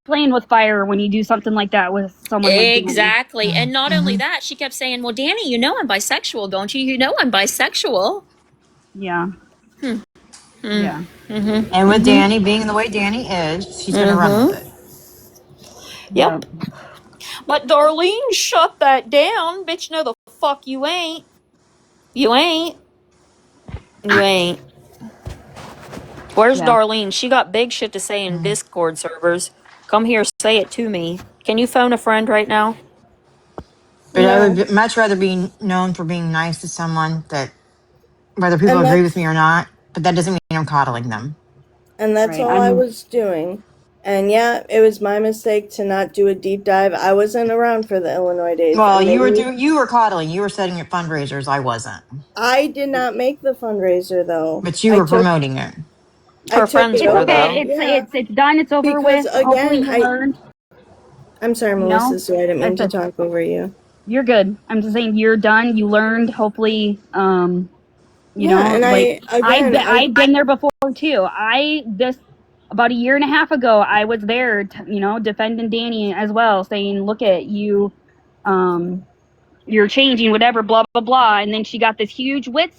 with fire when you do something like that with someone like Danny. Exactly. And not only that, she kept saying, "Well, Danny, you know I'm bisexual, don't you? You know I'm bisexual." Yeah. Yeah. And with Danny being the way Danny is, she's going to run with it. Yeah. Yep. But Darlene, shut that down. Bitch, no the fuck you ain't. You ain't. You ain't. Where's Yeah. Darlene? She got big shit to say in Discord servers. Come here, say it to me. Can you phone a friend right now? But I No. would much rather be known for being nice to someone that, whether people And agree with me that's or not, but that doesn't mean I'm coddling them. Right. all I was doing. And yeah, it was my mistake to not do a deep dive. I wasn't around for the Illinois days, Well, and you were coddling. You were setting up fundraisers. I wasn't. I did not make the fundraiser though. But you were promoting it. I Her took friends it It's were, over. though. okay. Yeah. It's done. It's over Because with. Hopefully again, you learned. I'm sorry, You know, Melissa, so I didn't mean that's to a, talk over you. you're good. I'm just saying you're done. You learned. Hopefully, you Yeah, know, and like I I've been there before too. This about a year and a half ago, I was there, defending Danny as well, saying, "Look at you, you're changing, whatever, blah blah blah." And then she got this huge wish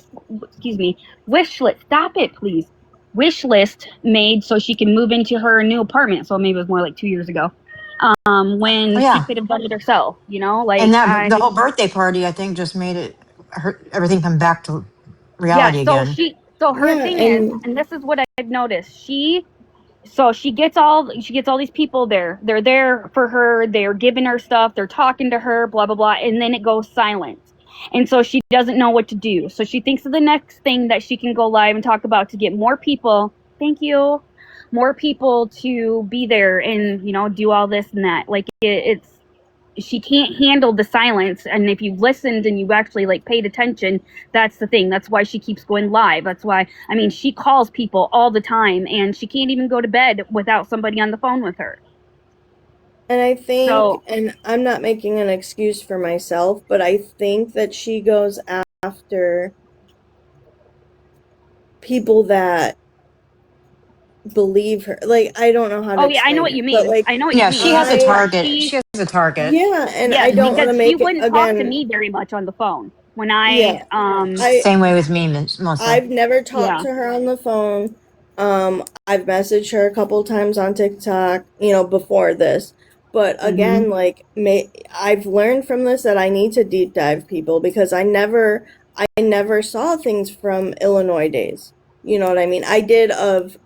list. Stop it, please. Wish list made so she can move into her new apartment. So maybe it was more like 2 years ago. when Oh, she yeah. could have done it herself, you know? Like, And that the whole birthday party, I think, just made it everything come back to reality again. So her Yeah, thing is, and and this is what I've noticed, she gets all these people there. They're there for her. They're giving her stuff. They're talking to her, blah, blah, blah. And then it goes silent. And so she doesn't know what to do. So she thinks of the next thing that she can go live and talk about to get more people. Thank you. More people to be there and, you know, do all this and that. Like it's she can't handle the silence, and if you've listened and you've actually like paid attention, that's the thing. That's why she keeps going live. That's why, I mean, she calls people all the time and she can't even go to bed without somebody on the phone with her. And I think, So and I'm not making an excuse for myself, but I think that she goes after people that believe her. Like, I don't know how to oh yeah, I know explain what it, you but mean. like, I know what you Yeah, she mean. has a Yeah, target. She has a target. yeah, and yes, I don't want to because she make it wouldn't talk to again. me very much on the phone when Yeah, I Same way with me, Melissa. I've never talked yeah. to her on the phone. I've messaged her a couple times on TikTok, you know, before this. But again, like, I've learned from this that I need to deep dive people because I never saw things from Illinois days. You know what I mean? I did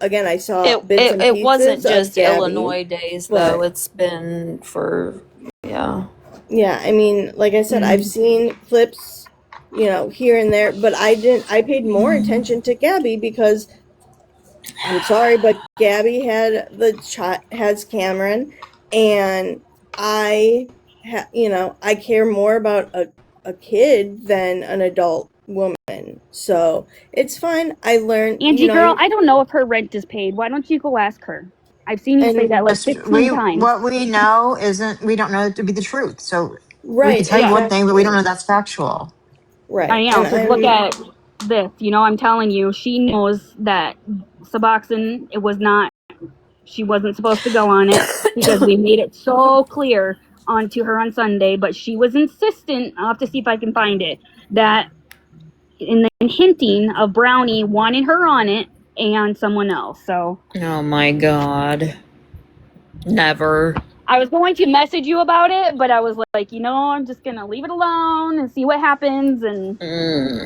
again, I saw bits and It wasn't pieces of just Gabby, Illinois days though. but It's been for yeah. yeah, I mean, like I said, I've seen clips, you know, here and there, but I paid more attention to Gabby because I'm sorry, but Gabby has Cameron, and you know, I care more about a kid than an adult woman. So it's fine. I learned, you Angie know, girl, I don't know if her rent is paid. Why don't you go ask her? I've seen you say and that like Just 15 times. what we know isn't, we don't know it to be the truth. So we can right, tell you Yeah, one thing, but we don't exactly, know that's factual. I right, know, and because look at this. You know, I'm telling you, she knows that Suboxone, it was not, she wasn't supposed to go on it because we made it so clear onto her on Sunday, but she was insistent, I'll have to see if I can find it, that, and then hinting of Brownieee wanting her on it and someone else. So Oh my god. Never. I was going to message you about it, but I was like, you know, I'm just going to leave it alone and see what happens. And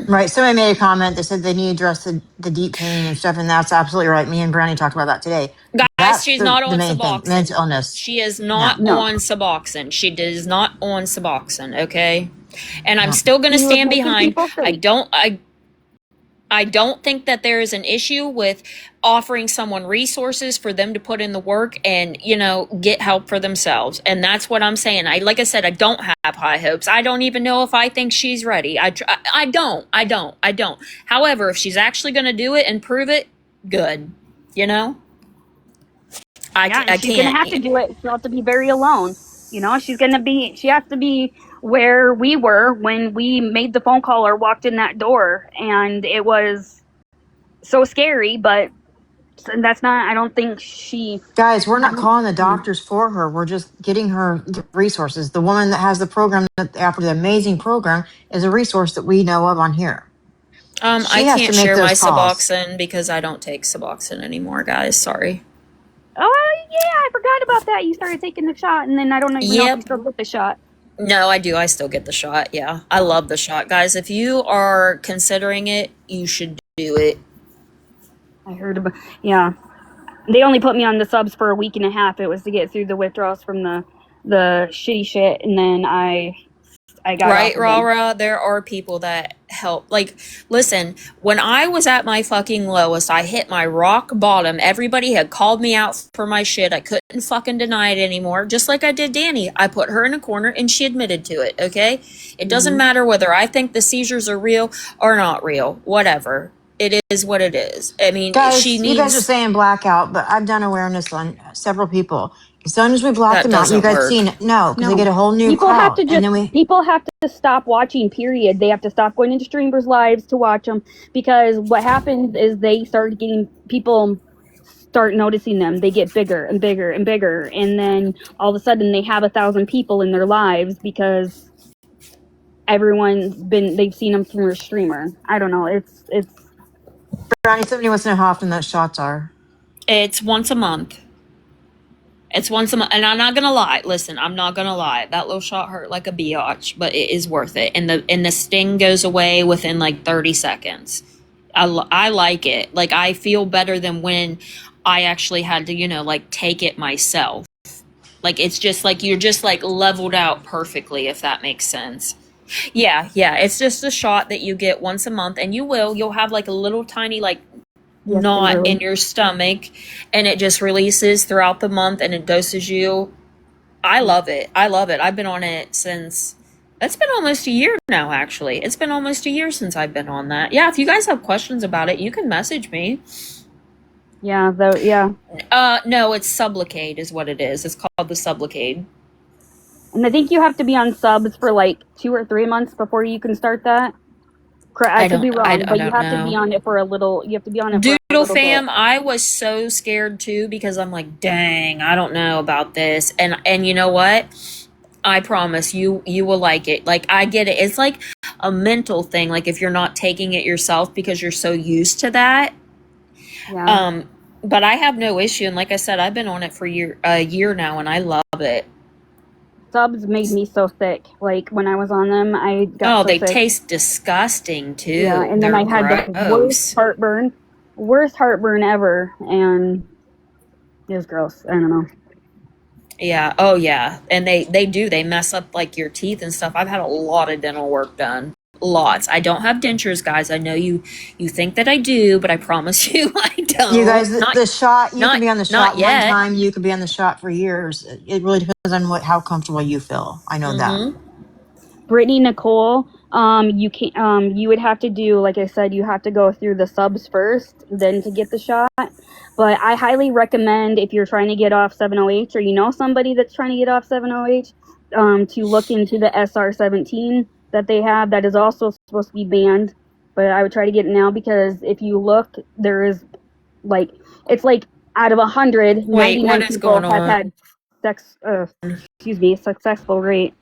Right. Somebody made a comment that said they need to address the deep pain and stuff, and that's absolutely right. Me and Brownie talked about that today. Guys, That's she's not the on main thing. Mental Suboxone. illness. She is Yeah. not no. on Suboxone. She is not on Suboxone, okay? And I'm No. still going to She was stand making behind. people sick. I don't think that there is an issue with offering someone resources for them to put in the work and, you know, get help for themselves. And that's what I'm saying. Like I said, I don't have high hopes. I don't even know if I think she's ready. I don't. However, if she's actually going to do it and prove it, good. You know? Yeah, and I she's gonna can't. have to do it. She'll have to be very alone. You know, she has to be where we were when we made the phone call or walked in that door. And it was so scary, but that's not, I don't think she, Guys, we're I not don't, calling the doctors for her. We're just getting her the resources. The woman that has the program, that after the amazing program, is a resource that we know of on here. I She has to can't make share my those calls. Suboxone because I don't take Suboxone anymore, guys. Sorry. oh yeah, I forgot about that. You started taking the shot and then I don't even know if you Yep. still get the shot. No, I do. I still get the shot. Yeah. I love the shot. Guys, if you are considering it, you should do it. I heard about, yeah. They only put me on the subs for a week and a half. It was to get through the withdrawals from the shitty shit, and then I got off Right, of them. Rara? There are people that help. Like, listen, when I was at my fucking lowest, I hit my rock bottom. Everybody had called me out for my shit. I couldn't fucking deny it anymore. Just like I did Danny. I put her in a corner and she admitted to it, okay? It doesn't matter whether I think the seizures are real or not real. Whatever. It is what it is. I mean, she Guys, you guys are needs. saying blackout, but I've done awareness on several people. As soon as we block That them out, you doesn't guys work. seen it? No, because they No, get a whole new crowd. And then we, people have to stop watching. Period. They have to stop going into streamers' lives to watch them because what happens is they start getting people start noticing them. They get bigger and bigger and bigger, and then all of a sudden they have 1,000 people in their lives because they've seen them through a streamer. I don't know. It's Brownie, somebody wants to know how often those shots are. It's once a month. It's once a month, and I'm not gonna lie. Listen, I'm not gonna lie. That little shot hurt like a biatch, but it is worth it. And the sting goes away within like 30 seconds. I like it. Like I feel better than when I actually had to, like take it myself. Like it's just like you're just like leveled out perfectly, if that makes sense. Yeah, yeah. It's just a shot that you get once a month, and you'll have like a little tiny like Yes, knot Kimberly. in your stomach, and it just releases throughout the month, and it doses you. I love it. I love it. I've been on it since. It's been almost a year now, actually. It's been almost a year since I've been on that. Yeah, if you guys have questions about it, you can message me. Yeah, though, yeah. No, it's Sublocade is what it is. It's called the Sublocade. And I think you have to be on subs for like 2 or 3 months before you can start that. I could be wrong, I but you don't have to be know. on it for a little. You have to be on it for a Doodle little bit. fam, I was so scared too because I'm like, dang, I don't know about this. And you know what? I promise you will like it. Like I get it. It's like a mental thing. Like if you're not taking it yourself because you're so used to that. Yeah. But I have no issue, and like I said, I've been on it for a year now, and I love it. Subs made me so sick. Like when I was on them, I got Oh, so they sick. taste disgusting Yeah, too. and then They're I had the gross. worst heartburn ever, and it was gross. I don't know. Yeah. Oh, yeah. And they do. They mess up like your teeth and stuff. I've had a lot of dental work done. Lots. I don't have dentures, guys. I know you think that I do, but I promise you I You guys, don't. the shot, you can Not be on the not shot one yet. time, you could be on the shot for years. It really depends on how comfortable you feel. I know that. Mhm. Brittany Nicole, you can you would have to do, like I said, you have to go through the subs first, then to get the shot. But I highly recommend if you're trying to get off 7OH or you know somebody that's trying to get off 7OH, to look into the SR17 that they have. That is also supposed to be banned, but I would try to get it now because if you look, there is like it's like out of 100, Wait, what 99 is people going have on? had successful rate.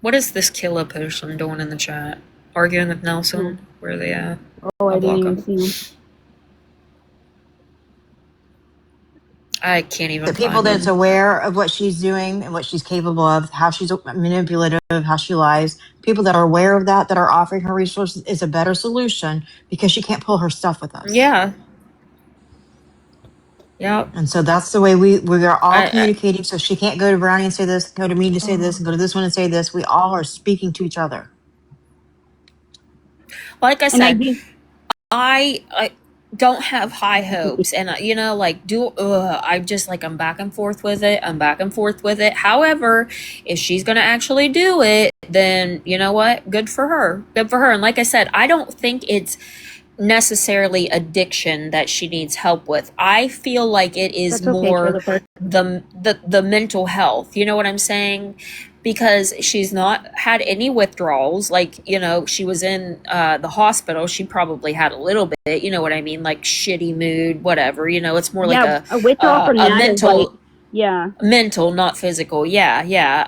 What is this killer person doing in the chat? Arguing with Nelson? Where are they at? Oh, I'll I didn't block even them. see them. I can't even The people find that's them. aware of what she's doing and what she's capable of, how she's manipulative, how she lies, people that are aware of that are offering her resources is a better solution because she can't pull her stuff with us. Yeah. Yep. And so that's the way we are all I communicating. So she can't go to Brownie and say this, go to me to say this, and go to this one and say this. We all are speaking to each other. like I And I said, do. I don't have high hopes, and like I just like I'm back and forth with it. I'm back and forth with it. However, if she's gonna actually do it, then you know what? Good for her. Good for her. And like I said, I don't think it's necessarily addiction that she needs help with. I feel like it is That's okay, more Trailer Park. the mental health. You know what I'm saying? Because she's not had any withdrawals. Like, she was in the hospital. She probably had a little bit, you know what I mean? Like shitty mood, whatever. It's more like Yeah, a withdrawal from a that is like, mental, yeah, not physical. Yeah, yeah.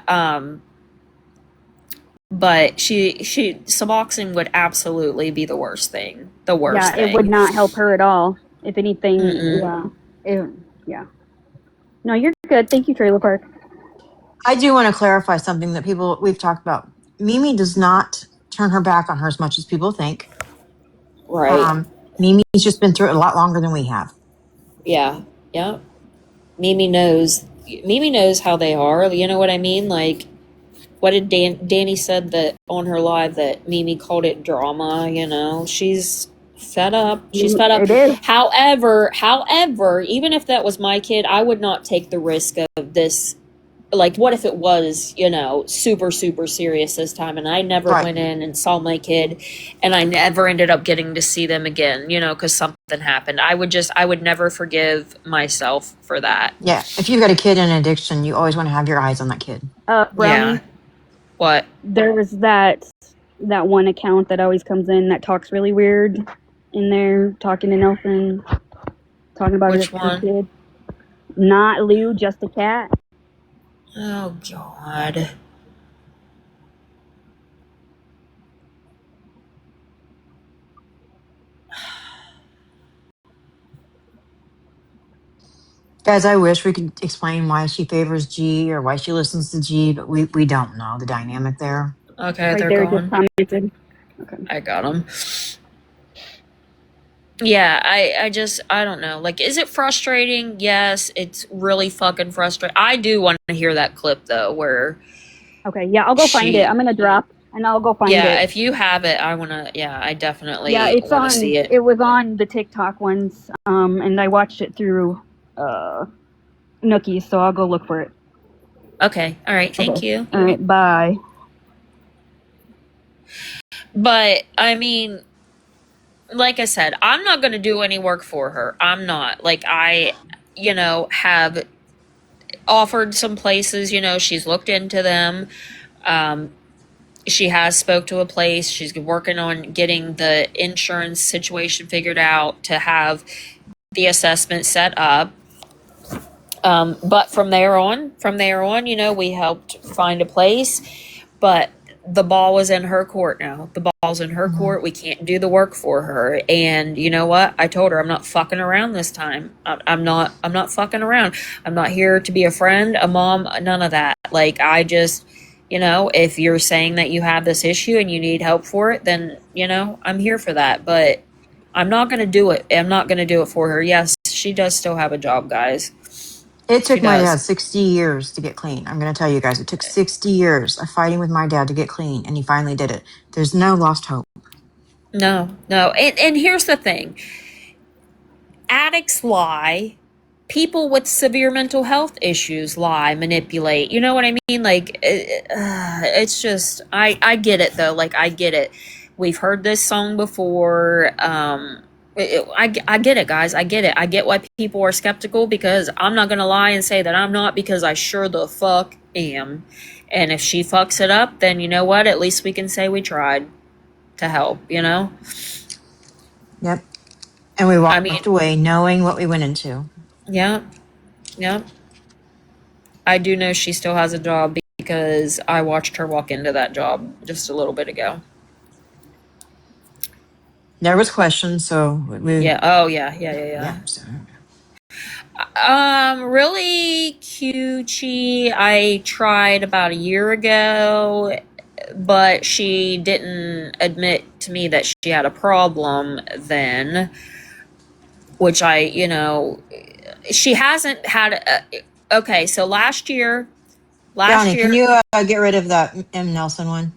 But she Suboxone would absolutely be the worst thing. The worst yeah, it would thing. not help her at all. If anything, Mm-mm. yeah, yeah. No, you're good. Thank you, Trailer Park. I do want to clarify something that we've talked about. Mimi does not turn her back on her as much as people think. Right. Mimi's just been through it a lot longer than we have. Yeah. Yeah. Mimi knows. Mimi knows how they are. You know what I mean? Like, what did Danny said that on her live that Mimi called it drama. She's fed up. She's fed up. It is. However, even if that was my kid, I would not take the risk of this. Like, what if it was, super, super serious this time and I never Right. went in and saw my kid and I never ended up getting to see them again, because something happened. I would never forgive myself for that. Yeah. If you've got a kid in addiction, you always want to have your eyes on that kid. Brownie. Yeah. What? There's that one account that always comes in that talks really weird in there, talking to Nelson, talking about Which her one? kid. Not Lou, just a cat. Oh, God. Guys, I wish we could explain why she favors G or why she listens to G, but we don't know the dynamic there. Okay, Right they're there, just gone. commented. Okay. I got them. Yeah, I don't know. Like, is it frustrating? Yes, it's really fucking frustrating. I do want to hear that clip though, where Okay, yeah, I'll go find it. she, I'm gonna drop and I'll go find yeah, it. if you have it, I wanna, yeah, I Yeah, definitely it's want to on. see it. It was on the TikTok ones, and I watched it through Nookie, so I'll go look for it. Okay, all right, thank Okay. you. All right, bye. But I mean, like I said, I'm not going to do any work for her. I'm not. Like, I, have offered some places, she's looked into them. Um, she has spoke to a place. She's working on getting the insurance situation figured out to have the assessment set up. But from there on, we helped find a place. But the ball was in her court now. The ball's in her Mhm. court. We can't do the work for her. And you know what? I told her I'm not fucking around this time. I'm not. I'm not fucking around. I'm not here to be a friend, a mom, none of that. Like I just, if you're saying that you have this issue and you need help for it, then I'm here for that. But I'm not going to do it. I'm not going to do it for her. Yes, she does still have a job, guys. It She took my dad does. 60 years to get clean. I'm going to tell you guys, it took 60 years of fighting with my dad to get clean, and he finally did it. There's no lost hope. No, no. And here's the thing. Addicts lie. People with severe mental health issues lie, manipulate. You know what I mean? Like, it's just, I get it though. Like, I get it. We've heard this song before. I get it, guys. I get it. I get why people are skeptical because I'm not going to lie and say that I'm not because I sure the fuck am. And if she fucks it up, then you know what? At least we can say we tried to help. Yep. And we I walked mean, away knowing what we went into. yeah, yeah. I do know she still has a job because I watched her walk into that job just a little bit ago. There was questions, so Yeah. Oh, yeah. Yeah. Yeah. yeah. Yeah. So, Really cutesy. I tried about a year ago, but she didn't admit to me that she had a problem then, which she hasn't had. Okay, so last year, Brownie, can you get rid of that M. Nelson one?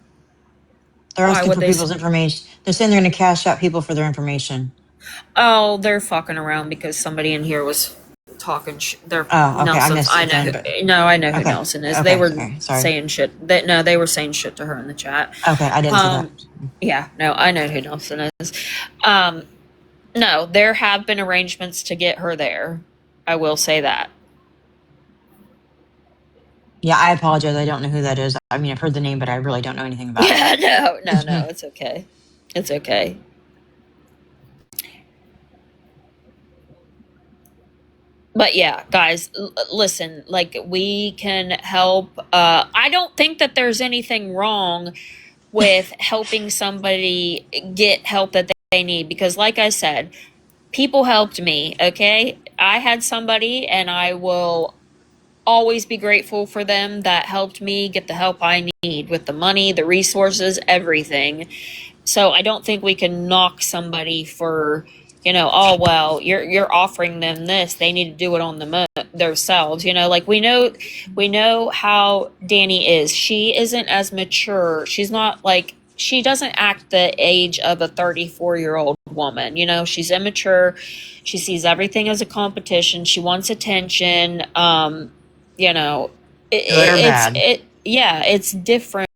They're why asking would for they? people's information. They're saying they're going to cash out people for their information. Oh, they're fucking around because somebody in here was talking. They're Oh, okay. I Nelson's. missed I it know. then, but No, I know who okay. Nelson is. They Okay. were Okay. Sorry. saying shit. They were saying shit to her in the chat. Okay. I didn't see that. Yeah, no, I know who Nelson is. No, there have been arrangements to get her there. I will say that. Yeah, I apologize. I don't know who that is. I mean, I've heard the name, but I really don't know anything about Yeah, it. no, it's okay. It's okay. But yeah, guys, listen, like we can help. I don't think that there's anything wrong with helping somebody get help that they need because, like I said, people helped me, okay? I had somebody, and I will always be grateful for them that helped me get the help I need with the money, the resources, everything. So I don't think we can knock somebody for, oh well, you're offering them this. They need to do it on themselves. Like we know how Danny is. She isn't as mature. She's not like she doesn't act the age of a 34-year-old woman. She's immature. She sees everything as a competition. She wants attention. You know, Good or bad? yeah, it's different.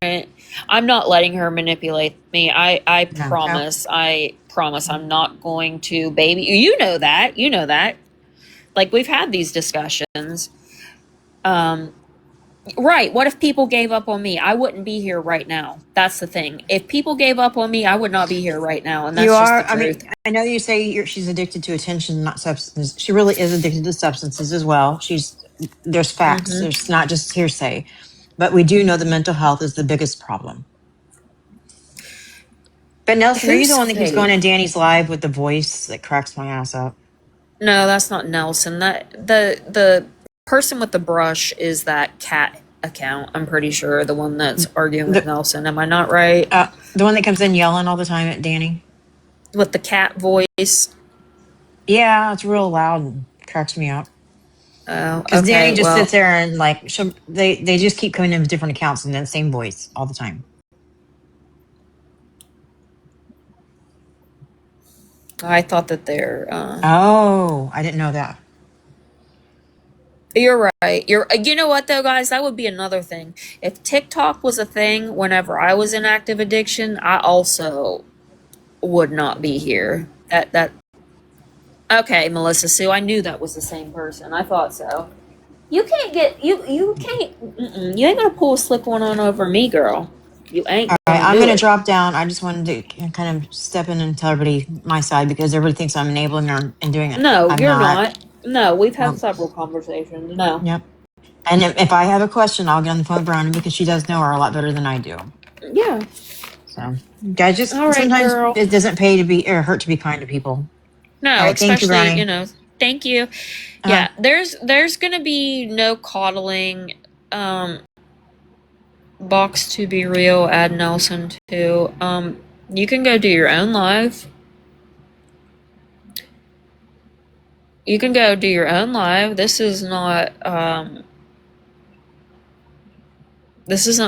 I'm not letting her manipulate me. I No. No. promise. I promise I'm not going to baby. You know that. You know that. Like we've had these discussions. Right. What if people gave up on me? I wouldn't be here right now. That's the thing. If people gave up on me, I would not be here right now, and that's You just are. the I mean, truth. I know you say she's addicted to attention, not substances. She really is addicted to substances as well. There's facts. Mm-hmm. There's not just hearsay, but we do know the mental health is the biggest problem. But Nelson, are Who you the one that keeps going say? to Danny's live with the voice that cracks my ass up? No, that's not Nelson. The person with the brush is that cat account. I'm pretty sure the one that's arguing with The Nelson. Am I not right? the one that comes in yelling all the time at Danny. With the cat voice. Yeah, it's real loud and cracks me up. Oh, Because Danny okay. just Well, sits there and like they just keep coming in with different accounts and then same voice all the time. I thought that they're. Oh, I didn't know that. You're right. You know what though, guys? That would be another thing. If TikTok was a thing whenever I was in active addiction, I also would not be here. That. Okay, Melissa Sue. I knew that was the same person. I thought so. You can't get you can't. You ain't gonna pull a slick one on over me, girl. You ain't All right, gonna I'm do going to it. drop down. I just wanted to kind of step in and tell everybody my side because everybody thinks I'm enabling her and doing it. No, I'm you're not. not. No, we've had Nope. several conversations. No. Yep. And if I have a question, I'll get on the phone with Brownie because she does know her a lot better than I do. Yeah. So, guys, All just right, sometimes girl. it doesn't pay to be or hurt to be kind to people. All No, right, thank you, especially, Brownie. thank you. Uh, Yeah, there's gonna be no coddling. Box to be real, add Nelson too. You can go do your own live. You can go do your own live. This isn't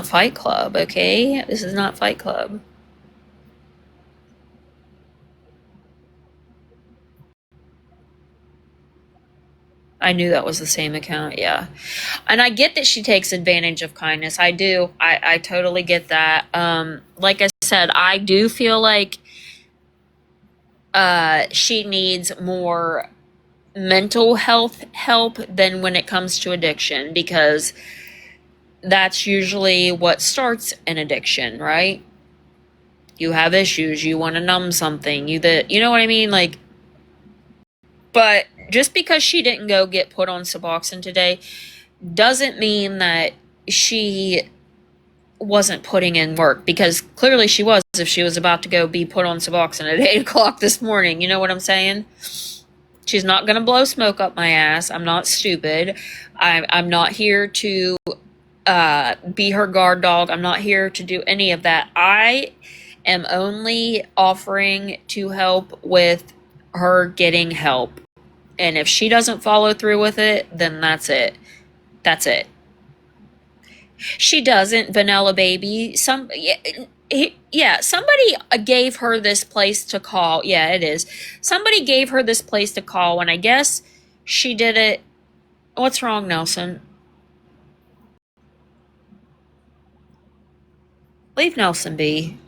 Fight Club, okay? This is not Fight Club. I knew that was the same account, yeah. And I get that she takes advantage of kindness. I do. I totally get that. Like I said, I do feel like she needs more mental health help than when it comes to addiction because that's usually what starts an addiction, right? You have issues, you want to numb something, you know what I mean? Like, but just because she didn't go get put on Suboxone today doesn't mean that she wasn't putting in work because clearly she was if she was about to go be put on Suboxone at 8 o'clock this morning. You know what I'm saying? She's not going to blow smoke up my ass. I'm not stupid. I'm not here to be her guard dog. I'm not here to do any of that. I am only offering to help with her getting help. And if she doesn't follow through with it, then that's it. That's it. She doesn't, Vanilla Baby. Yeah, somebody gave her this place to call. Yeah, it is. Somebody gave her this place to call, and I guess she did it. What's wrong, Nelson? Leave Nelson be.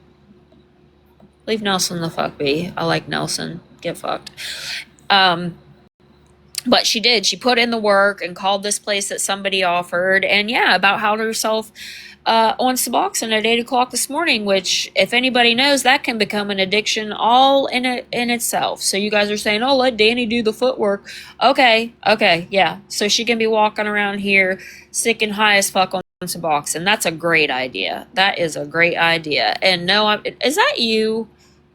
Leave Nelson the fuck be. I like Nelson. Get fucked. Um, but she did. She put in the work and called this place that somebody offered, and yeah, about how herself on Suboxone at 8 o'clock this morning, which, if anybody knows, that can become an addiction all in itself. So you guys are saying, oh, let Danny do the footwork. Okay, yeah. So she can be walking around here sick and high as fuck on Suboxone. That's a great idea. That is a great idea. And no, is that you,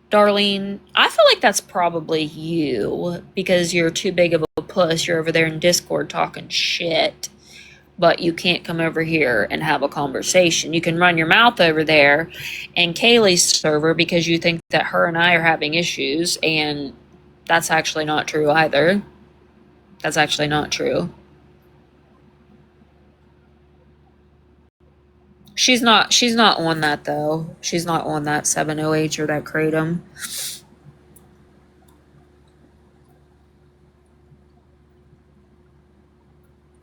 Darlene? I feel like that's probably you because you're too big of a puss. You're over there in Discord talking shit, but you can't come over here and have a conversation. You can run your mouth over there in Kaylee's server because you think that her and I are having issues, and that's actually not true either. That's actually not true. She's not on that though. She's not on that 708 or that kratom.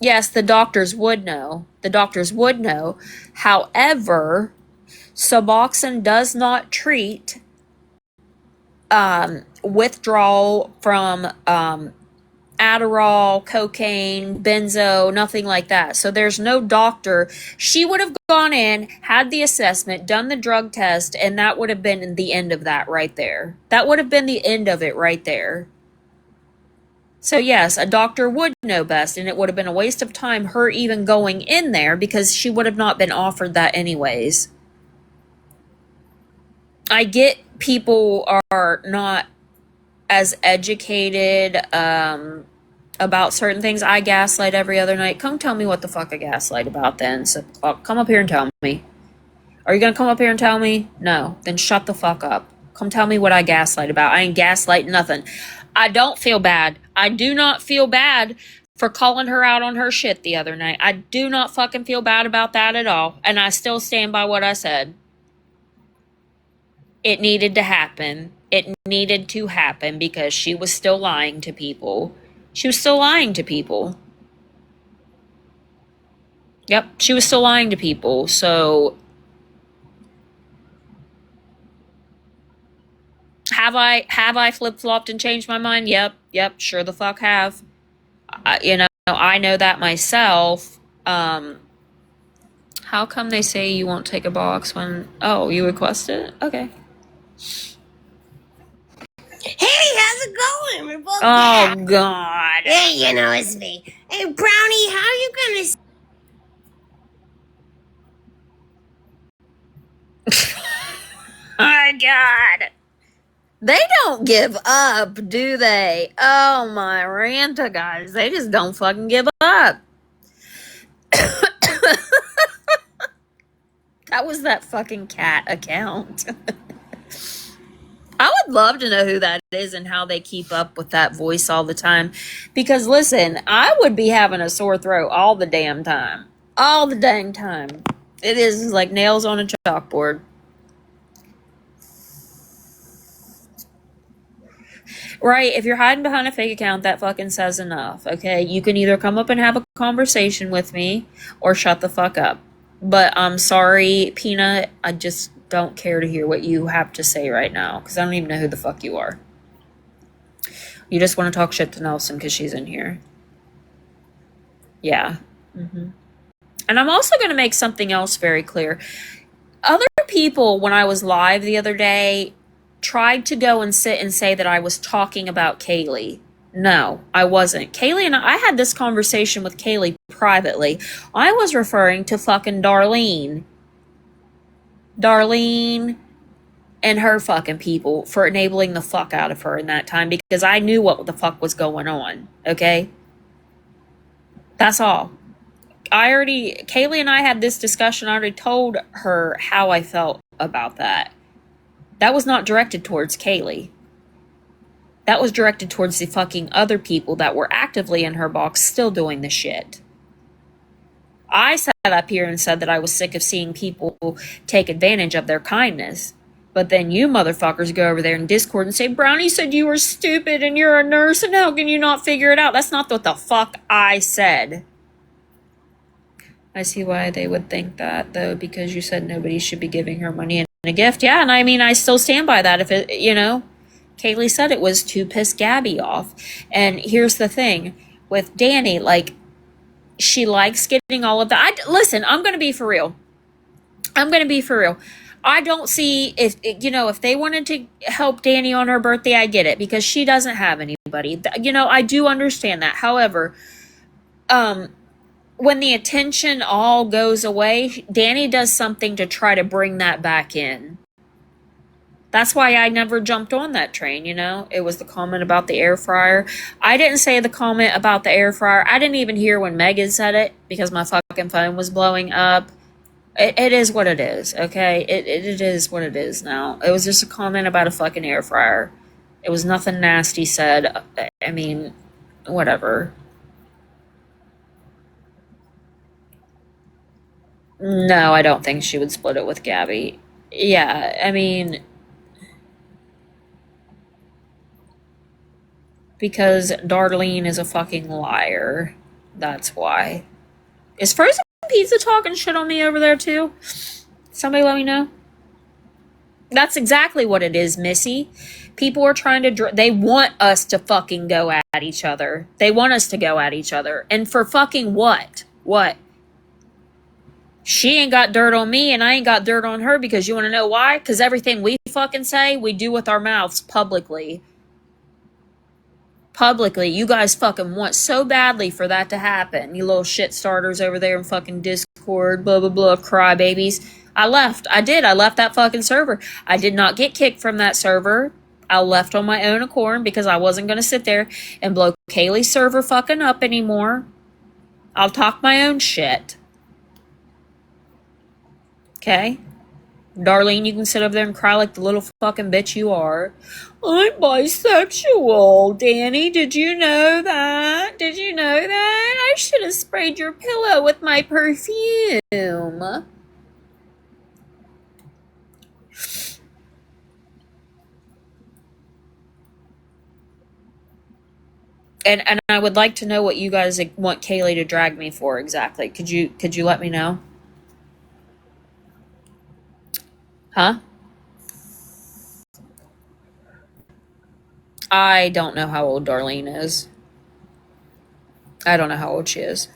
Yes, the doctors would know. The doctors would know. However, Suboxone does not treat withdrawal from Adderall, cocaine, benzo, nothing like that. So there's no doctor. She would have gone in, had the assessment, done the drug test, and that would have been the end of that right there. That would have been the end of it right there. So yes, a doctor would know best, and it would have been a waste of time her even going in there because she would have not been offered that anyways. I get people are not as educated about certain things. I gaslight every other night. Come tell me what the fuck I gaslight about then. So come up here and tell me. Are you gonna come up here and tell me? No. Then shut the fuck up. Come tell me what I gaslight about. I ain't gaslight nothing. I don't feel bad. I do not feel bad for calling her out on her shit the other night. I do not fucking feel bad about that at all. And I still stand by what I said. It needed to happen. It needed to happen because she was still lying to people. She was still lying to people. Yep, she was still lying to people. So have I flip-flopped and changed my mind? Yep, sure the fuck have. I know that myself. How come they say you won't take a box when... Oh, you requested it? Okay. Hey, how's it going? We're both Oh, back. God. Hey, you know it's me. Hey, Brownie, how are you gonna... My God. They don't give up, do they? Oh, my Ranta guys. They just don't fucking give up. That was that fucking cat account. I would love to know who that is and how they keep up with that voice all the time. Because listen, I would be having a sore throat all the damn time. All the dang time. It is like nails on a chalkboard. Right, if you're hiding behind a fake account, that fucking says enough, okay? You can either come up and have a conversation with me or shut the fuck up. But I'm sorry, Peanut, I just don't care to hear what you have to say right now because I don't even know who the fuck you are. You just want to talk shit to Nelson because she's in here. Yeah. And I'm also going to make something else very clear. Other people, when I was live the other day, tried to go and sit and say that I was talking about Kaylee. No, I wasn't. Kaylee and I had this conversation with Kaylee privately. I was referring to fucking Darlene. Darlene and her fucking people for enabling the fuck out of her in that time because I knew what the fuck was going on. Okay? That's all. Kaylee and I had this discussion. I already told her how I felt about that. That was not directed towards Kaylee. That was directed towards the fucking other people that were actively in her box still doing the shit. I sat up here and said that I was sick of seeing people take advantage of their kindness. But then you motherfuckers go over there in Discord and say, Brownie said you were stupid and you're a nurse and how can you not figure it out? That's not what the fuck I said. I see why they would think that, though, because you said nobody should be giving her money and a gift. Yeah, and I mean, I still stand by that. If it, Kaylee said it was to piss Gabby off. And here's the thing with Danny, like, she likes getting all of that. Listen, I'm going to be for real. I don't see if they wanted to help Danny on her birthday, I get it because she doesn't have anybody. I do understand that. However, when the attention all goes away, Danny does something to try to bring that back in. That's why I never jumped on that train, It was the comment about the air fryer. I didn't say the comment about the air fryer. I didn't even hear when Megan said it because my fucking phone was blowing up. It is what it is, okay? It is what it is now. It was just a comment about a fucking air fryer. It was nothing nasty said. I mean, whatever. No, I don't think she would split it with Gabby. Yeah, I mean, because Darlene is a fucking liar. That's why. Is Frozen Pizza talking shit on me over there too? Somebody let me know. That's exactly what it is, Missy. People are trying to... They want us to fucking go at each other. They want us to go at each other. And for fucking what? What? She ain't got dirt on me and I ain't got dirt on her because you want to know why? Because everything we fucking say, we do with our mouths publicly. Publicly. You guys fucking want so badly for that to happen. You little shit starters over there in fucking Discord, blah, blah, blah, crybabies. I left. I did. I left that fucking server. I did not get kicked from that server. I left on my own accord because I wasn't going to sit there and blow Kaylee's server fucking up anymore. I'll talk my own shit. Okay? Darlene, you can sit over there and cry like the little fucking bitch you are. I'm bisexual. Danny, did you know that? Did you know that? I should have sprayed your pillow with my perfume. And I would like to know what you guys want Kaylee to drag me for exactly. Could you let me know? Huh? I don't know how old Darlene is. I don't know how old she is.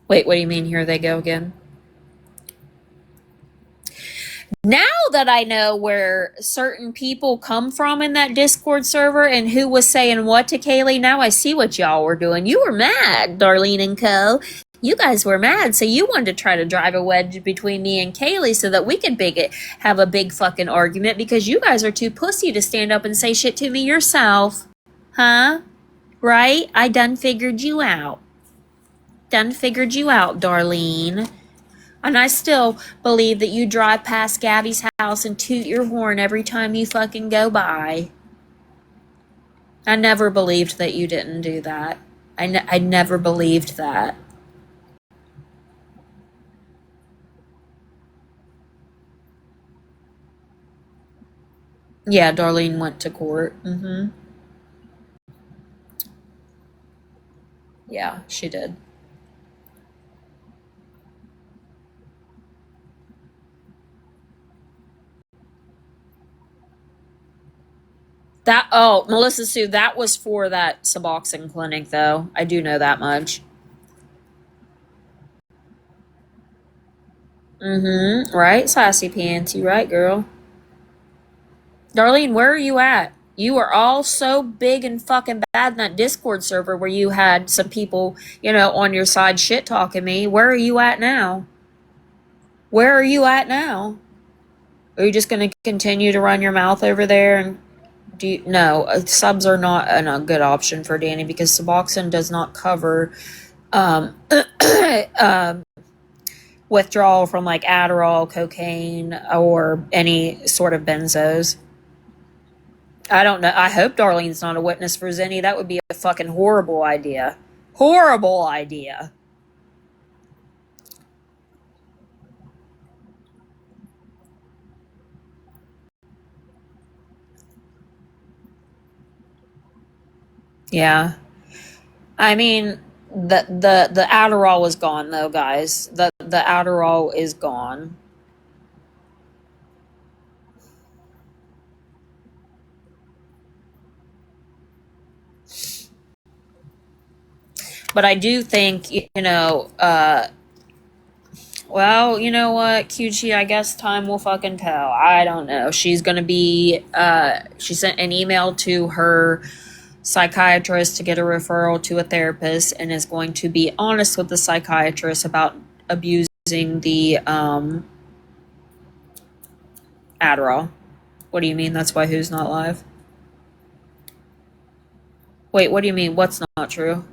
Wait, what do you mean? Here they go again? Now that I know where certain people come from in that Discord server and who was saying what to Kaylee, now I see what y'all were doing. You were mad, Darlene and co. You guys were mad, so you wanted to try to drive a wedge between me and Kaylee so that we could have a big fucking argument because you guys are too pussy to stand up and say shit to me yourself. Huh? Right? I done figured you out. Done figured you out, Darlene. And I still believe that you drive past Gabby's house and toot your horn every time you fucking go by. I never believed that you didn't do that. I never believed that. Yeah, Darlene went to court. Mm-hmm. Yeah, she did. Melissa Sue, that was for that Suboxone clinic, though. I do know that much. Mm-hmm. Right, Sassy Panty. Right, girl. Darlene, where are you at? You were all so big and fucking bad in that Discord server where you had some people, on your side shit talking me. Where are you at now? Where are you at now? Are you just going to continue to run your mouth over there? And no, subs are not a good option for Danny because Suboxone does not cover withdrawal from like Adderall, cocaine, or any sort of benzos. I don't know. I hope Darlene's not a witness for Zenny. That would be a fucking horrible idea. Horrible idea. Yeah. I mean, the Adderall is gone though, guys. The Adderall is gone. But I do think, well, you know what, QG, I guess time will fucking tell. I don't know. She's going to be, she sent an email to her psychiatrist to get a referral to a therapist and is going to be honest with the psychiatrist about abusing the Adderall. What do you mean? That's why Who's not live? Wait, what do you mean? What's not true?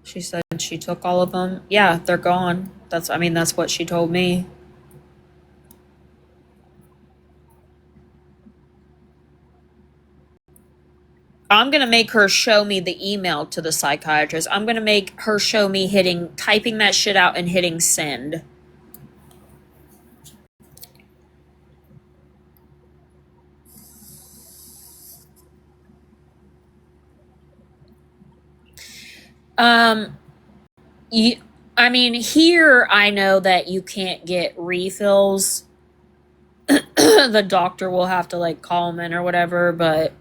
She said she took all of them. Yeah, they're gone. That's what she told me. I'm going to make her show me the email to the psychiatrist. I'm going to make her show me typing that shit out and hitting send. Here I know that you can't get refills. The doctor will have to call them in or whatever, but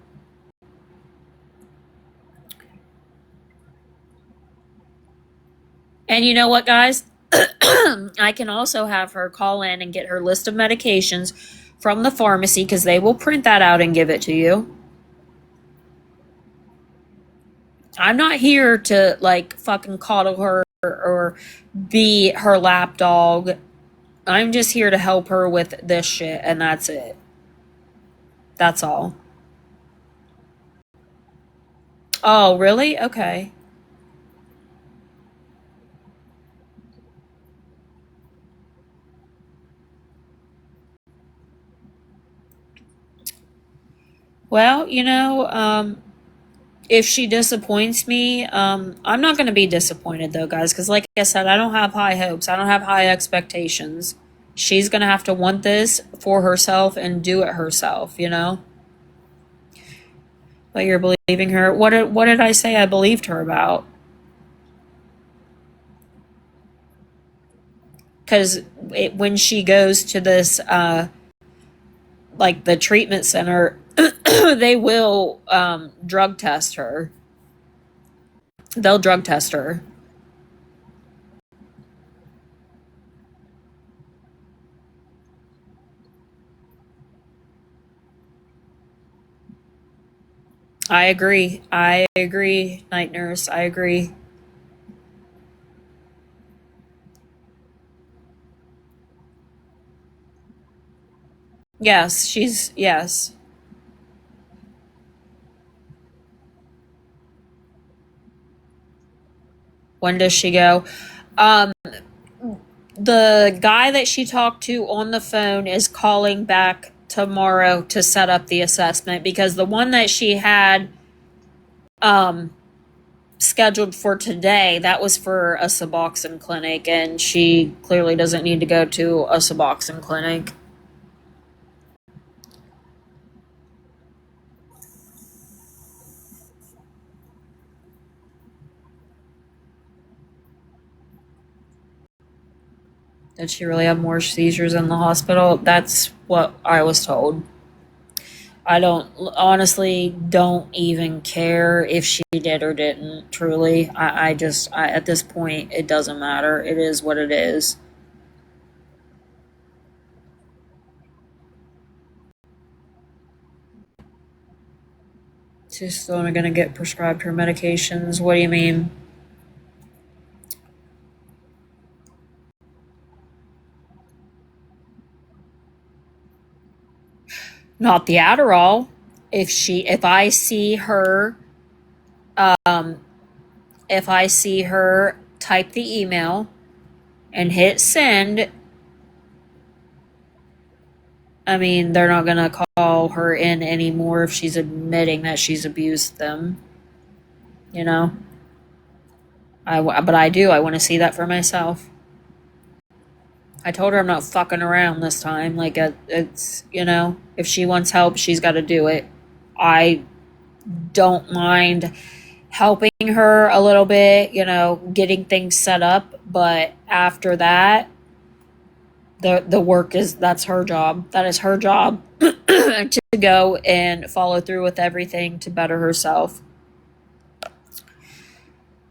and you know what, guys? I can also have her call in and get her list of medications from the pharmacy, because they will print that out and give it to you. I'm not here to like fucking coddle her or be her lapdog. I'm just here to help her with this shit, and that's it. That's all. Oh, really? Okay. Well, if she disappoints me, I'm not going to be disappointed though, guys, because like I said, I don't have high hopes. I don't have high expectations. She's going to have to want this for herself and do it herself, But you're believing her. What did I say I believed her about? Because when she goes to this, like the treatment center, they will drug test her. They'll drug test her. I agree. I agree, night nurse. I agree. Yes. When does she go? Um, the guy that she talked to on the phone is calling back tomorrow to set up the assessment, because the one that she had scheduled for today, that was for a Suboxone clinic, and she clearly doesn't need to go to a Suboxone clinic. Did she really have more seizures in the hospital? That's what I was told. I honestly don't even care if she did or didn't, truly. I at this point, it doesn't matter. It is what it is. She's still only going to get prescribed her medications. What do you mean? Not the Adderall. If I see her, if I see her type the email and hit send, I mean, they're not going to call her in anymore if she's admitting that she's abused them. But I do. I want to see that for myself. I told her I'm not fucking around this time. Like, it's, if she wants help, she's got to do it. I don't mind helping her a little bit, getting things set up. But after that, the work that's her job. That is her job to go and follow through with everything to better herself.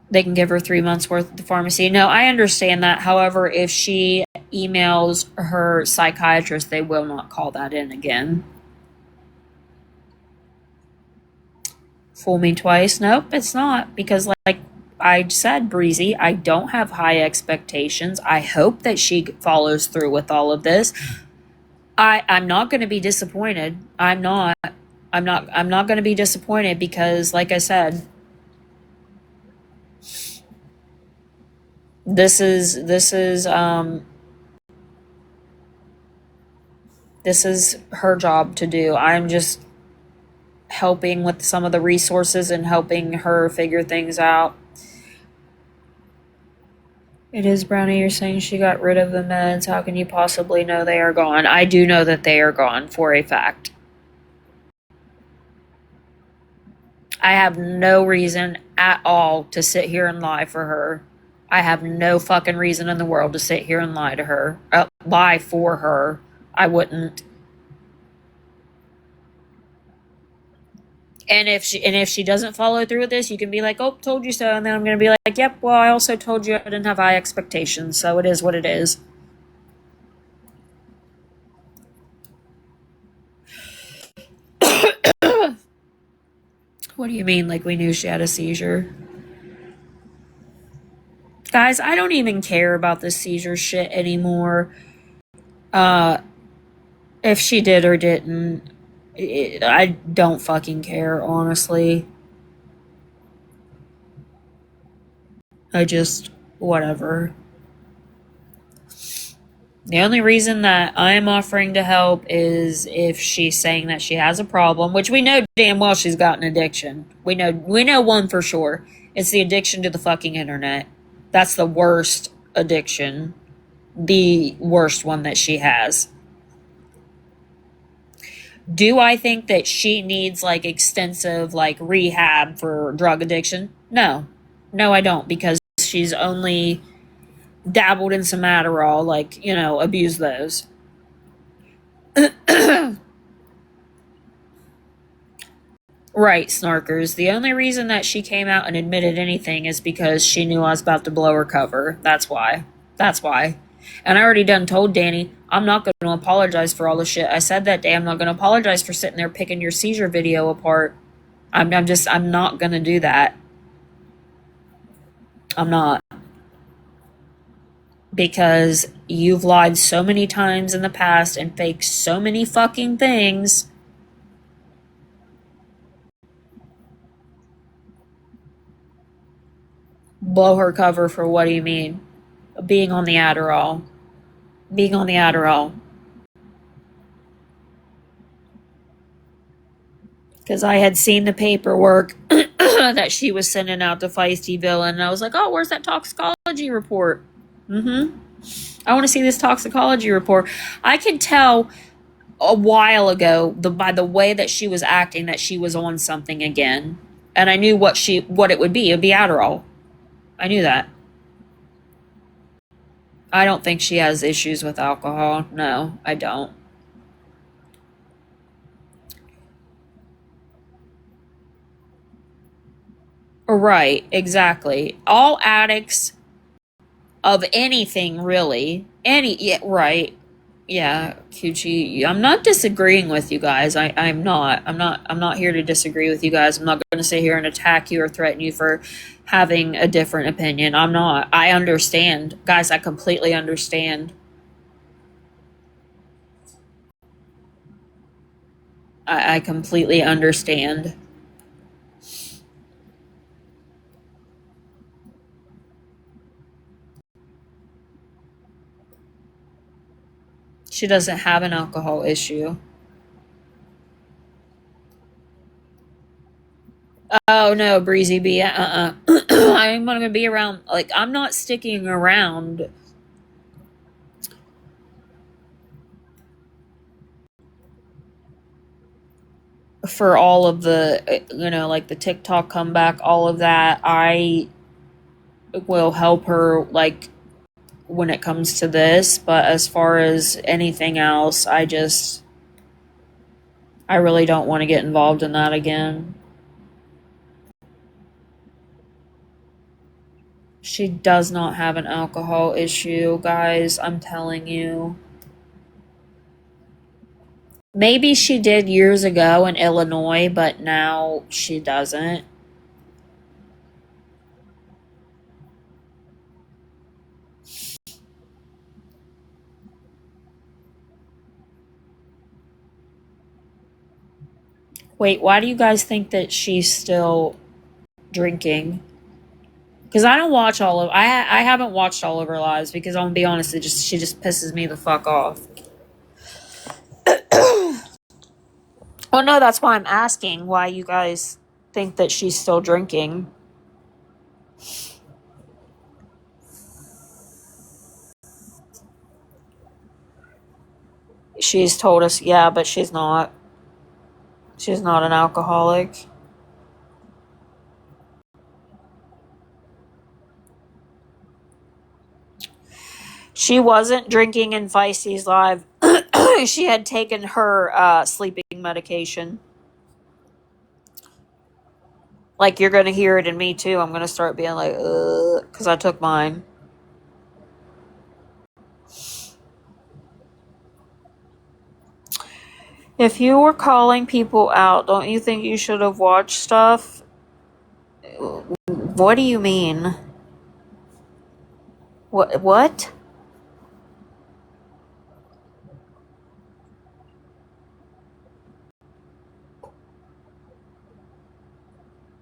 They can give her 3 months worth at the pharmacy. No, I understand that. However, if she emails her psychiatrist, they will not call that in again. Fool me twice? Nope, it's not. Because like I said, Breezy, I don't have high expectations. I hope that she follows through with all of this. I'm not going to be disappointed. I'm not going to be disappointed because, like I said, this is her job to do. I'm just helping with some of the resources and helping her figure things out. It is Brownie. You're saying she got rid of the meds. How can you possibly know they are gone? I do know that they are gone for a fact. I have no reason at all to sit here and lie for her. I have no fucking reason in the world to sit here and lie to her. Lie for her. I wouldn't. And if she doesn't follow through with this, you can be like, "Oh, told you so," and then I'm gonna be like, "Yep, well, I also told you I didn't have high expectations, so it is what it is." What do you mean, like we knew she had a seizure? Guys, I don't even care about this seizure shit anymore. If she did or didn't, I don't fucking care, honestly. I just, whatever. The only reason that I'm offering to help is if she's saying that she has a problem, which we know damn well she's got an addiction. We know one for sure. It's the addiction to the fucking internet. That's the worst addiction. The worst one that she has. Do I think that she needs like extensive like rehab for drug addiction? No. No, I don't, because she's only dabbled in some Adderall, like, you know, abused those. Right, snarkers. The only reason that she came out and admitted anything is because she knew I was about to blow her cover. That's why. That's why. And I already done told Danny, I'm not going to apologize for all the shit I said that day. I'm not going to apologize for sitting there picking your seizure video apart. I'm not going to do that. I'm not. Because you've lied so many times in the past and faked so many fucking things. Blow her cover for what do you mean? Being on the Adderall. Being on the Adderall. Because I had seen the paperwork that she was sending out to Feistyville, and I was like, oh, where's that toxicology report? I want to see this toxicology report. I could tell a while ago by the way that she was acting that she was on something again. And I knew what it would be. It would be Adderall. I knew that. I don't think she has issues with alcohol. No, I don't. Right, exactly. All addicts of anything, really. Yeah, right. Yeah, Cucci, I'm not disagreeing with you guys. I'm not here to disagree with you guys. I'm not going to sit here and attack you or threaten you for having a different opinion. I'm not. I understand. Guys, I completely understand. I completely understand. She doesn't have an alcohol issue. Oh no, Breezy B. I'm gonna be around. Like, I'm not sticking around for all of the, like the TikTok comeback, all of that. I will help her, like, when it comes to this, but as far as anything else, I really don't want to get involved in that again. She does not have an alcohol issue, guys. I'm telling you. Maybe she did years ago in Illinois, but now she doesn't. Wait, why do you guys think that she's still drinking? Because I don't watch all of. I haven't watched all of her lives because I'm gonna be honest, she just pisses me the fuck off. Well, no, that's why I'm asking why you guys think that she's still drinking. She's told us, yeah, but she's not. She's not an alcoholic. She wasn't drinking in Feisty's live. She had taken her sleeping medication. Like, you're going to hear it in me, too. I'm going to start being like, because I took mine. If you were calling people out, don't you think you should have watched stuff? What do you mean? What?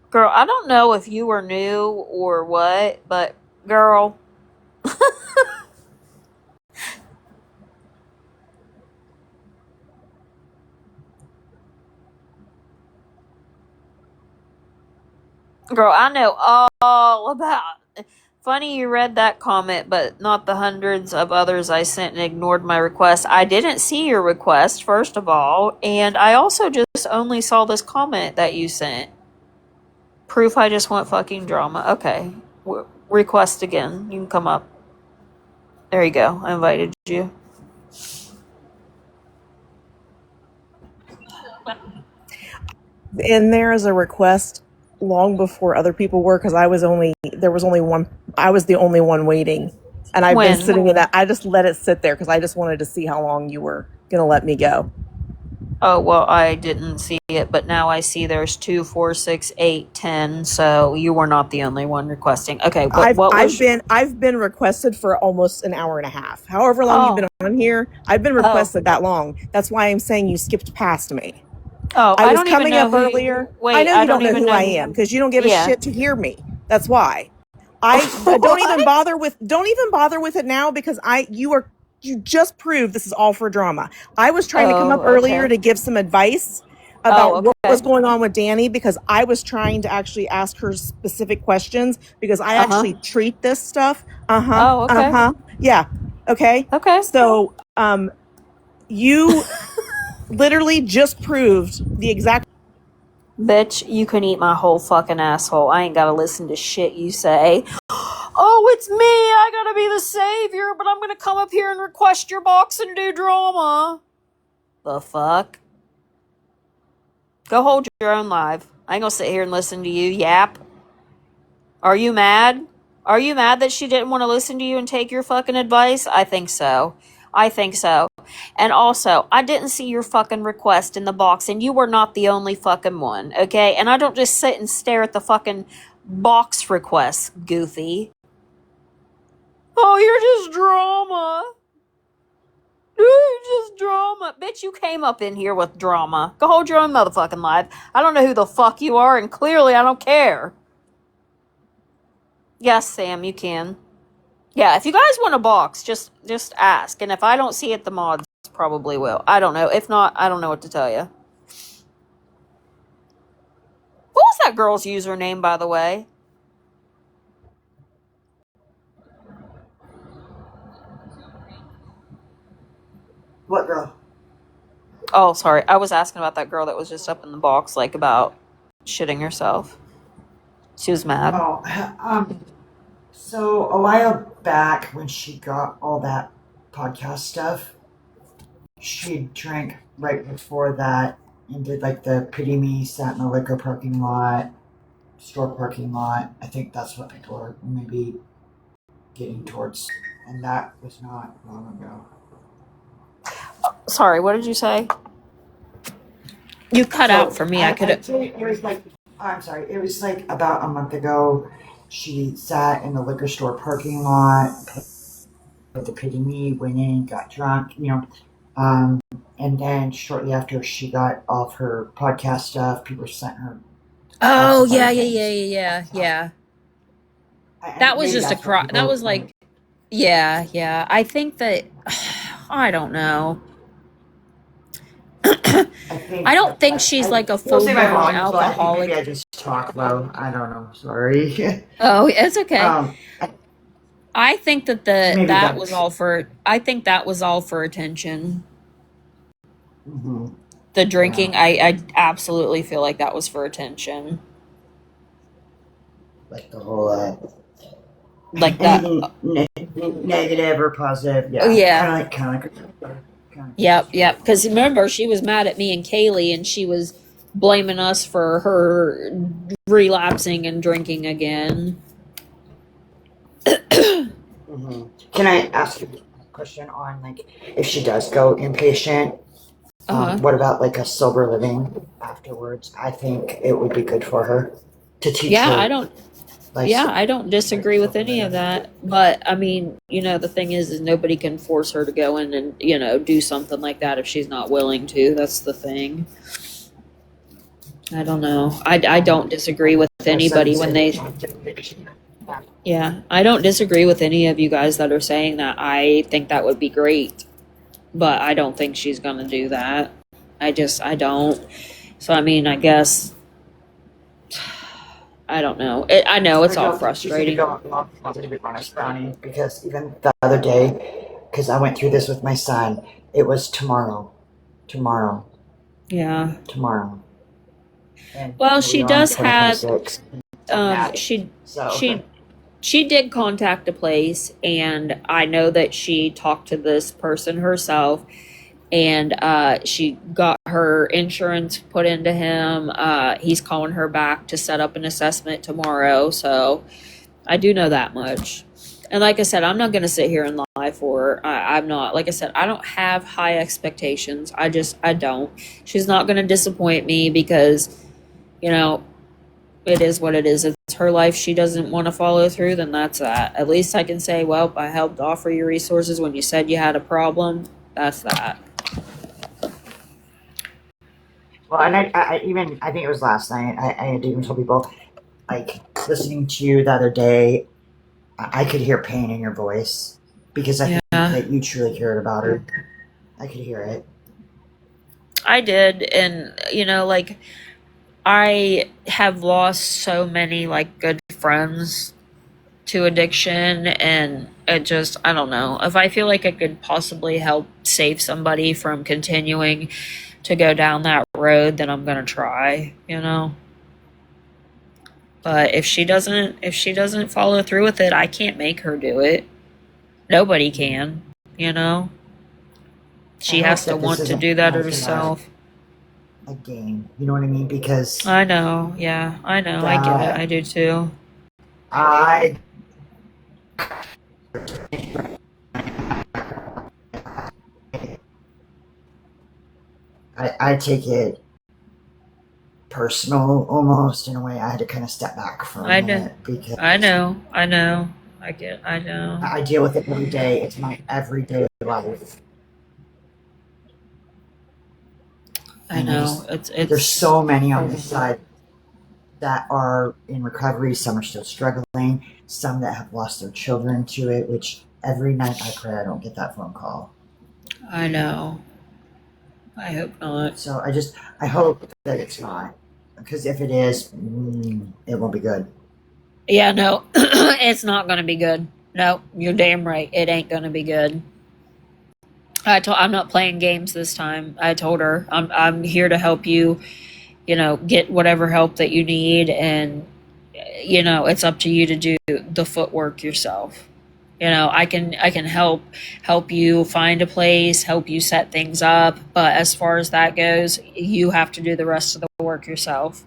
Girl, I don't know if you were new or what, but girl, girl, I know all about. Funny you read that comment, but not the hundreds of others I sent and ignored my request. I didn't see your request, first of all, and I also just only saw this comment that you sent. Proof I just want fucking drama. Okay. Request again. You can come up. There you go. I invited you. In there as a request long before other people were, because I was the only one waiting, and I've been sitting in that. I just let it sit there because I just wanted to see how long you were gonna let me go. Oh, well, I didn't see it, but now I see there's 2, 4, 6, 8, 10. So you were not the only one requesting. Okay, I've been requested for almost an hour and a half. However long you've been on here, I've been requested that long. That's why I'm saying you skipped past me. Oh, I was coming up earlier. I know you don't know who I am because you don't give a shit to hear me. That's why. Don't even bother with it now because you just proved this is all for drama. I was trying to come up earlier to give some advice about what was going on with Danny because I was trying to actually ask her specific questions because I actually treat this stuff. Yeah. Okay. So, you literally just proved the exact. Bitch, you can eat my whole fucking asshole. I ain't gotta listen to shit you say. Oh, it's me. I gotta be the savior, but I'm gonna come up here and request your box and do drama. The fuck? Go hold your own live. I ain't gonna sit here and listen to you yap. Are you mad? Are you mad that she didn't want to listen to you and take your fucking advice? I think so. And also, I didn't see your fucking request in the box, and you were not the only fucking one, okay? And I don't just sit and stare at the fucking box requests, goofy. Oh, you're just drama. You're just drama. Bitch, you came up in here with drama. Go hold your own motherfucking life. I don't know who the fuck you are, and clearly I don't care. Yes, Sam, you can. Yeah, if you guys want a box, just ask. And if I don't see it, the mods probably will. I don't know. If not, I don't know what to tell you. What was that girl's username, by the way? What girl? Oh, sorry. I was asking about that girl that was just up in the box, like, about shitting herself. She was mad. So a while back when she got all that podcast stuff, she drank right before that and did like the pity me, sat in the liquor parking lot, store parking lot. I think that's what people are maybe getting towards. And that was not long ago. Sorry, what did you say? You cut out for me. I could have. It was like, I'm sorry, it was like about a month ago. She sat in the liquor store parking lot, put the pity me, went in, got drunk, and then shortly after she got off her podcast stuff, people sent her. Oh, yeah. That was just a cry. That was like, yeah. I think that, I don't know. I don't think she's like a full-blown alcoholic. Maybe I just talk low. I don't know. Sorry. Oh, it's okay. I think that was all for. I think that was all for attention. Mm-hmm. The drinking, I absolutely feel like that was for attention. Like the whole, like that, negative or positive. Yeah. Yeah. Kind of. Yep. Because remember, she was mad at me and Kaylee, and she was blaming us for her relapsing and drinking again. Mm-hmm. Can I ask you a question on, like, if she does go inpatient, What about like a sober living afterwards? I think it would be good for her to teach Yeah, her. I don't disagree with any of that. But I mean, the thing is nobody can force her to go in and, do something like that if she's not willing to. That's the thing. I don't know. I don't disagree with anybody when they. Yeah, I don't disagree with any of you guys that are saying that. I think that would be great, but I don't think she's gonna do that. I don't. So I mean, I guess I don't know. I know it's all frustrating. Brownie, because even the other day, because I went through this with my son, it was tomorrow. Yeah. Tomorrow. And Well, she does have. So. She did contact a place, and I know that she talked to this person herself, and she got her insurance put into him. He's calling her back to set up an assessment tomorrow, so I do know that much. And like I said, I'm not going to sit here and lie for her. I'm not. Like I said, I don't have high expectations. I don't. She's not going to disappoint me because, it is what it is. It's her life. She doesn't want to follow through, then that's that. At least I can say, well, I helped offer you resources when you said you had a problem. That's that. Well, and I think it was last night, I had even told people, like, listening to you the other day, I could hear pain in your voice because I think that you truly cared about her. I could hear it. I did. And, I have lost so many, good friends to addiction, and it just, I don't know. If I feel like I could possibly help save somebody from continuing to go down that road, then I'm going to try, But if she doesn't follow through with it, I can't make her do it. Nobody can, She has to want to do that herself. A game, you know what I mean? Because I know, yeah, I know, I get it, I do too. I take it personal almost in a way. I had to kind of step back from it because I know. I know. I deal with it every day. It's my everyday life. I know. It's there's so many on this side that are in recovery. Some are still struggling. Some that have lost their children to it. Which every night I pray I don't get that phone call. I know. I hope not. So I hope that it's not, because if it is, it won't be good. Yeah, no, it's not going to be good. No, you're damn right. It ain't going to be good. I'm not playing games this time. I told her I'm here to help you, get whatever help that you need, and it's up to you to do the footwork yourself. I can help you find a place, help you set things up, but as far as that goes, you have to do the rest of the work yourself.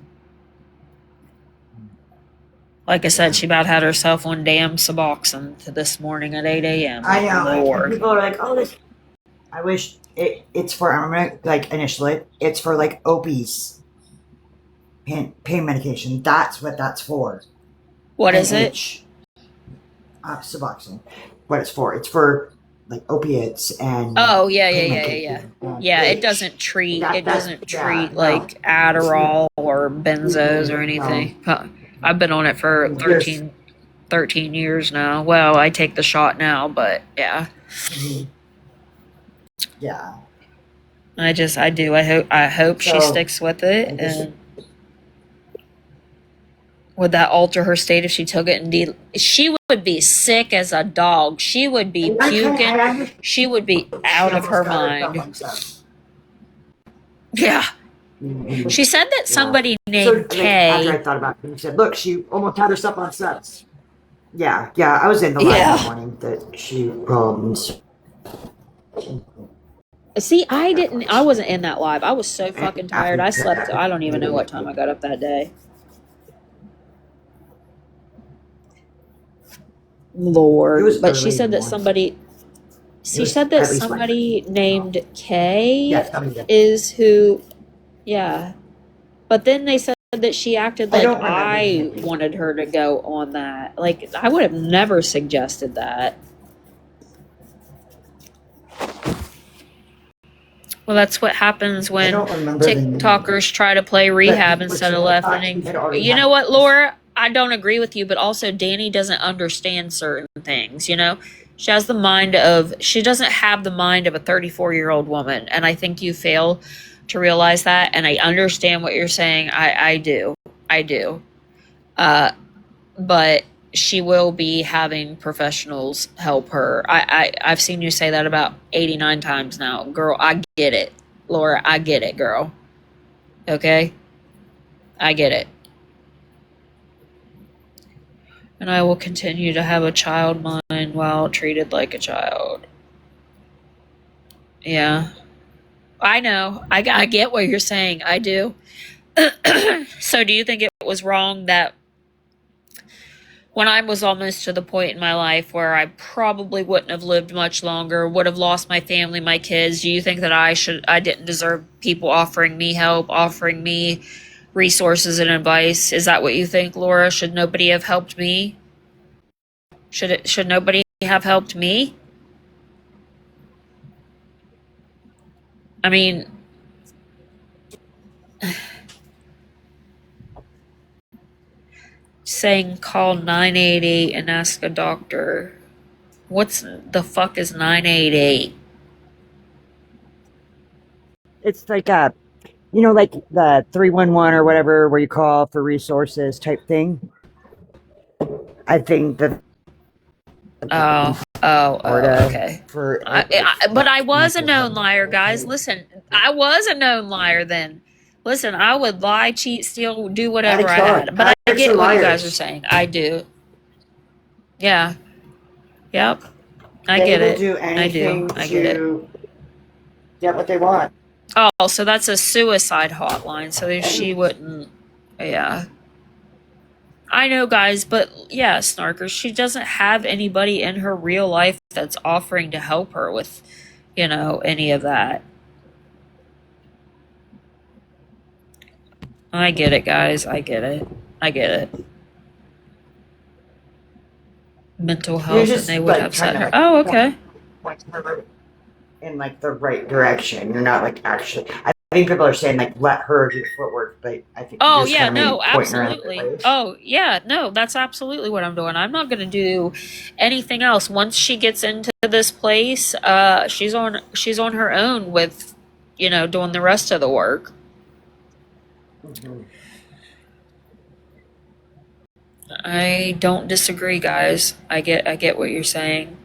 Like I said, she about had herself on damn Suboxone this morning at 8 a.m. I know. Lord. People are like, "Oh, this." I wish it's for. I'm gonna initially. It's for OPs, pain medication. That's what that's for. What is it? Suboxone. What it's for? It's for opiates and. Oh yeah. Yeah, it doesn't treat. It doesn't treat Adderall or benzos or anything. I've been on it for 13 years now. Well, I take the shot now, but yeah. Yeah. I do. I hope she sticks with it. And would that alter her state if she took it? Indeed, she would be sick as a dog. She would be puking. She would be out of her mind. Yeah. She said that somebody named Kay. After I thought about it, she said, "Look, she almost had herself on sets." Yeah. I was in the live that morning that she See, I wasn't in that live. I was so fucking tired. I slept. I don't even know what time I got up that day. Lord. But she said that somebody. She said that somebody named Kay Yeah, is who, yeah. But then they said that she acted like don't remember I him. wanted her to go on that. Like, I would have never suggested that. Well, that's what happens I when don't remember the name. TikTokers try to play But rehab he was instead of I thought letting. he had already You had know what, this. Laura? I don't agree with you, but also Danny doesn't understand certain things. You know, she has the mind of. She doesn't have the mind of a 34-year-old woman, and I think you fail to realize that. And I understand what you're saying. I do. I do. But she will be having professionals help her. I've seen you say that about 89 times now. Girl, I get it. Laura, I get it, girl. Okay? I get it. And I will continue to have a child mind while treated like a child. Yeah. I know. I get what you're saying. I do. So do you think it was wrong that when I was almost to the point in my life where I probably wouldn't have lived much longer, would have lost my family, my kids, do you think that I didn't deserve people offering me help, offering me resources and advice? Is that what you think, Laura? Should nobody have helped me? Should nobody have helped me? I mean, saying call 988 and ask a doctor. What's the fuck is 988? It's like like the 311 or whatever, where you call for resources type thing. I think that. Okay. For but I was a known liar, guys. Listen, I was a known liar then. Listen, I would lie, cheat, steal, do whatever I had. But I get what you guys are saying. I do. Yeah. Yep. I get it. Do I do. I get it. Get what they want. Oh, so that's a suicide hotline. So she wouldn't. Yeah. I know, guys, but yeah, Snarkers, she doesn't have anybody in her real life that's offering to help her with, any of that. I get it, guys. I get it. I get it. Mental health, and they would have sent her. Oh, okay. Point her in like the right direction. You're not like actually. I think people are saying like let her do the footwork, but I think. Oh yeah, no, absolutely. Oh yeah, no, that's absolutely what I'm doing. I'm not going to do anything else. Once she gets into this place, she's on her own with, doing the rest of the work. Mm-hmm. I don't disagree, guys. I get what you're saying.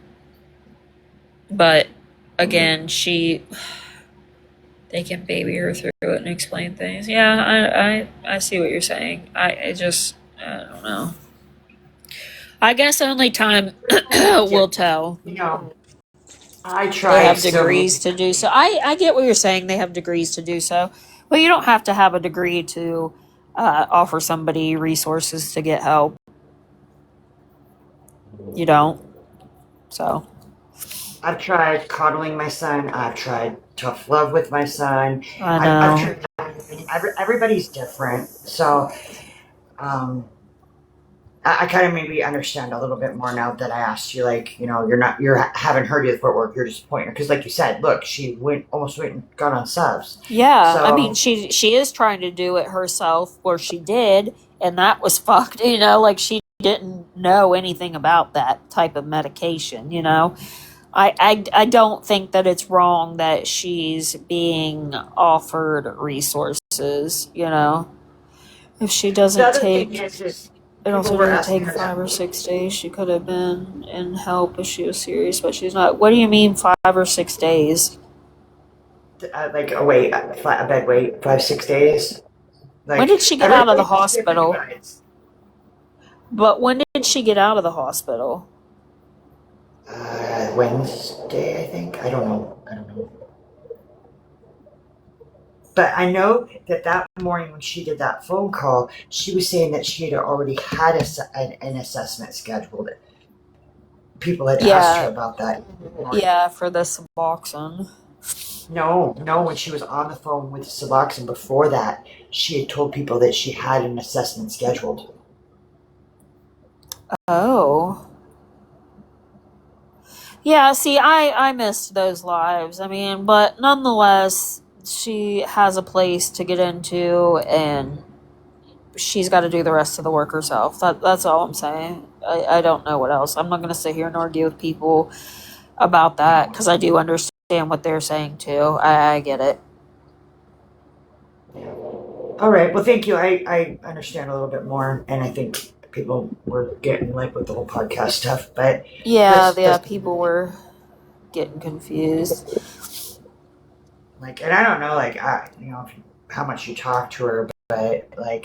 But again, they can baby her through it and explain things. Yeah, I see what you're saying. I don't know. I guess only time will tell. I tried. They have degrees to do so. I get what you're saying. They have degrees to do so. But you don't have to have a degree to offer somebody resources to get help. You don't. So. I've tried coddling my son. I've tried tough love with my son. I know. Everybody's different. So, I kind of maybe understand a little bit more now that I asked you, like, you're haven't heard you the footwork, you're just pointing her. Because like you said, look, she almost went and got on subs. Yeah, so, I mean, she is trying to do it herself, or she did, and that was fucked, like she didn't know anything about that type of medication, I don't think that it's wrong that she's being offered resources, If she doesn't take... It also doesn't take 5 or 6 days. She could have been in help if she was serious, but she's not. What do you mean 5 or 6 days? Like a bed wait, 5-6 days. Like, when did she get out of the hospital? But when did she get out of the hospital? Wednesday, I think. I don't know. But I know that morning when she did that phone call, she was saying that she had already had an assessment scheduled. people had asked her about that. Yeah, for the Suboxone. No, when she was on the phone with Suboxone before that, she had told people that she had an assessment scheduled. Oh. Yeah, see, I missed those lives. I mean, but nonetheless, she has a place to get into, and she's got to do the rest of the work herself. That's all I'm saying. I don't know what else. I'm not going to sit here and argue with people about that because I do understand what they're saying too. I get it. All right. Well, thank you. I understand a little bit more, and I think people were getting like with the whole podcast stuff, but Yeah, people were getting confused. like, and I don't know, like, how much you talk to her, but like,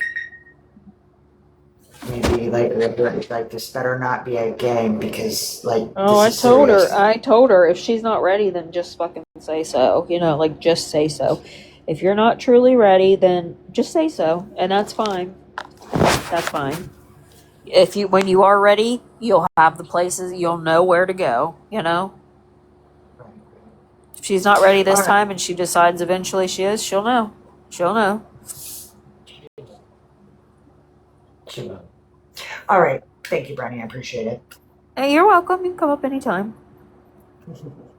maybe like this better not be a game because like Oh, this is serious. I told her if she's not ready, then just fucking say so. You know, like just say so. If you're not truly ready, then just say so, and that's fine. That's fine. When you are ready, you'll have the places, you'll know where to go. You know, if she's not ready this time, and she decides eventually she is, she'll know. She'll know. All right. Thank you, Brownie. I appreciate it. Hey, you're welcome. You can come up anytime.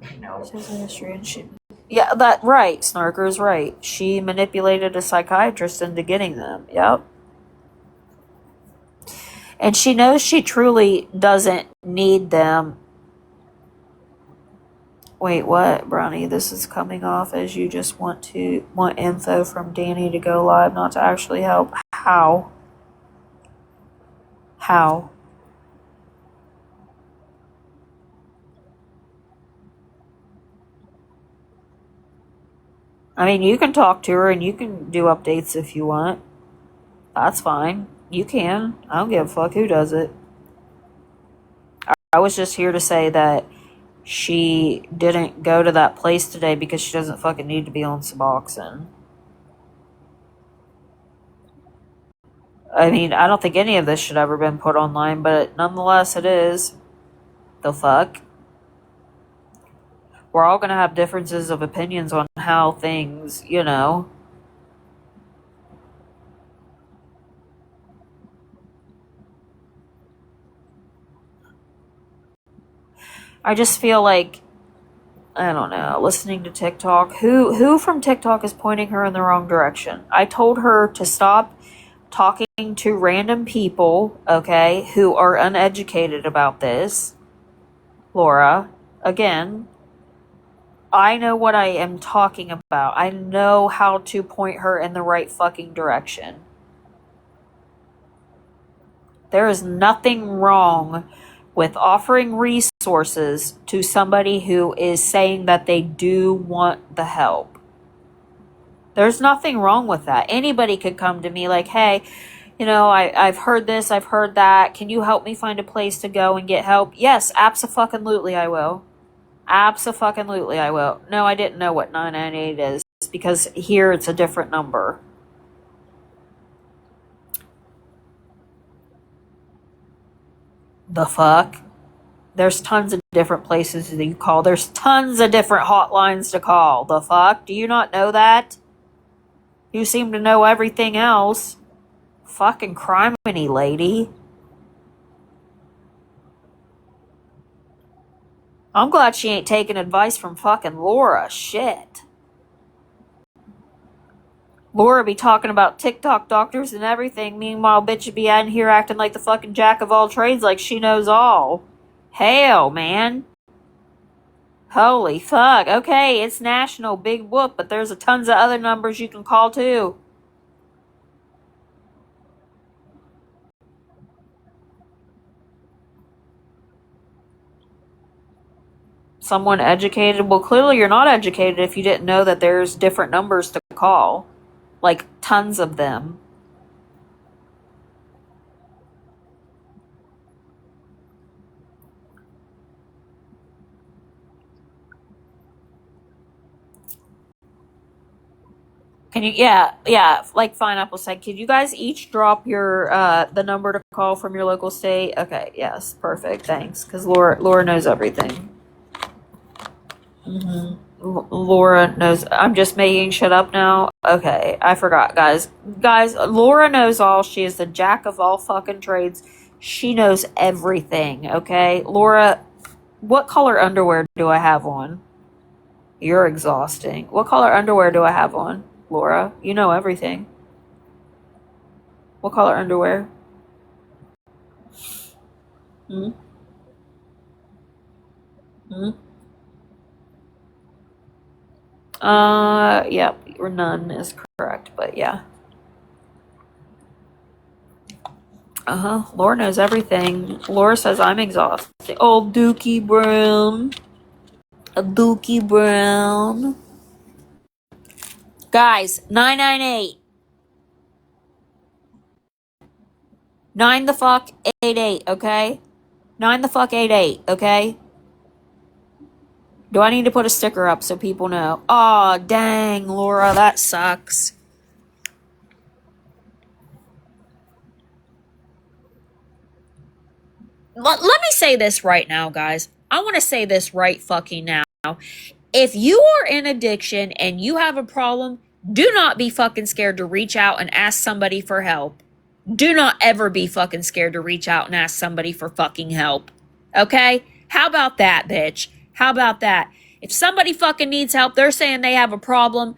I know. She has a history and she. Yeah, that right. Snarker is right. She manipulated a psychiatrist into getting them. Yep. And she knows she truly doesn't need them. Wait, what, Brownie? This is coming off as you just want info from Danny to go live, not to actually help. How? How? I mean, you can talk to her and you can do updates if you want. That's fine. You can. I don't give a fuck who does it. I was just here to say that she didn't go to that place today because she doesn't fucking need to be on Suboxone. I mean, I don't think any of this should ever been put online, but nonetheless it is. The fuck? We're all gonna have differences of opinions on how things, you know. I just feel like, I don't know, listening to TikTok, who from TikTok is pointing her in the wrong direction? I told her to stop talking to random people, okay, who are uneducated about this. Laura, again, I know what I am talking about. I know how to point her in the right fucking direction. There is nothing wrong with offering resources to somebody who is saying that they do want the help. There's nothing wrong with that. Anybody could come to me like, hey, you know, I've heard this, I've heard that. Can you help me find a place to go and get help? Yes, abso-fucking-lutely I will. Abso-fucking-lutely I will. No, I didn't know what 998 is because here it's a different number. The fuck? There's tons of different places that you call. There's tons of different hotlines to call. The fuck? Do you not know that? You seem to know everything else. Fucking criminy lady. I'm glad she ain't taking advice from fucking Laura. Shit. Laura be talking about TikTok doctors and everything. Meanwhile, bitch would be out here acting like the fucking jack of all trades like she knows all. Hell, man. Holy fuck. Okay, it's national. Big whoop. But there's a tons of other numbers you can call too. Someone educated? Well, clearly you're not educated if you didn't know that there's different numbers to call. Like, tons of them. Can you, like Pineapple said, could you guys each drop your, the number to call from your local state? Okay, yes, perfect, thanks, because Laura knows everything. Laura knows, I'm just making shit up now? Okay, I forgot, guys. Guys, Laura knows all, she is the jack of all fucking trades. She knows everything, okay? Laura, what color underwear do I have on? You're exhausting. What color underwear do I have on? Laura, you know everything. What color underwear? Hmm? Hmm? Yep, none is correct, but yeah. Laura knows everything. Laura says I'm exhausted. Oh, Dookie Brown. A Dookie Brown. Guys, 998. 9 the fuck 88, okay? 9 the fuck 88, okay? Do I need to put a sticker up so people know? Aw, dang, Laura, that sucks. Let me say this right now, guys. I want to say this right fucking now. If you are in addiction and you have a problem, do not be fucking scared to reach out and ask somebody for help. Do not ever be fucking scared to reach out and ask somebody for fucking help. Okay? How about that, bitch? How about that? If somebody fucking needs help, they're saying they have a problem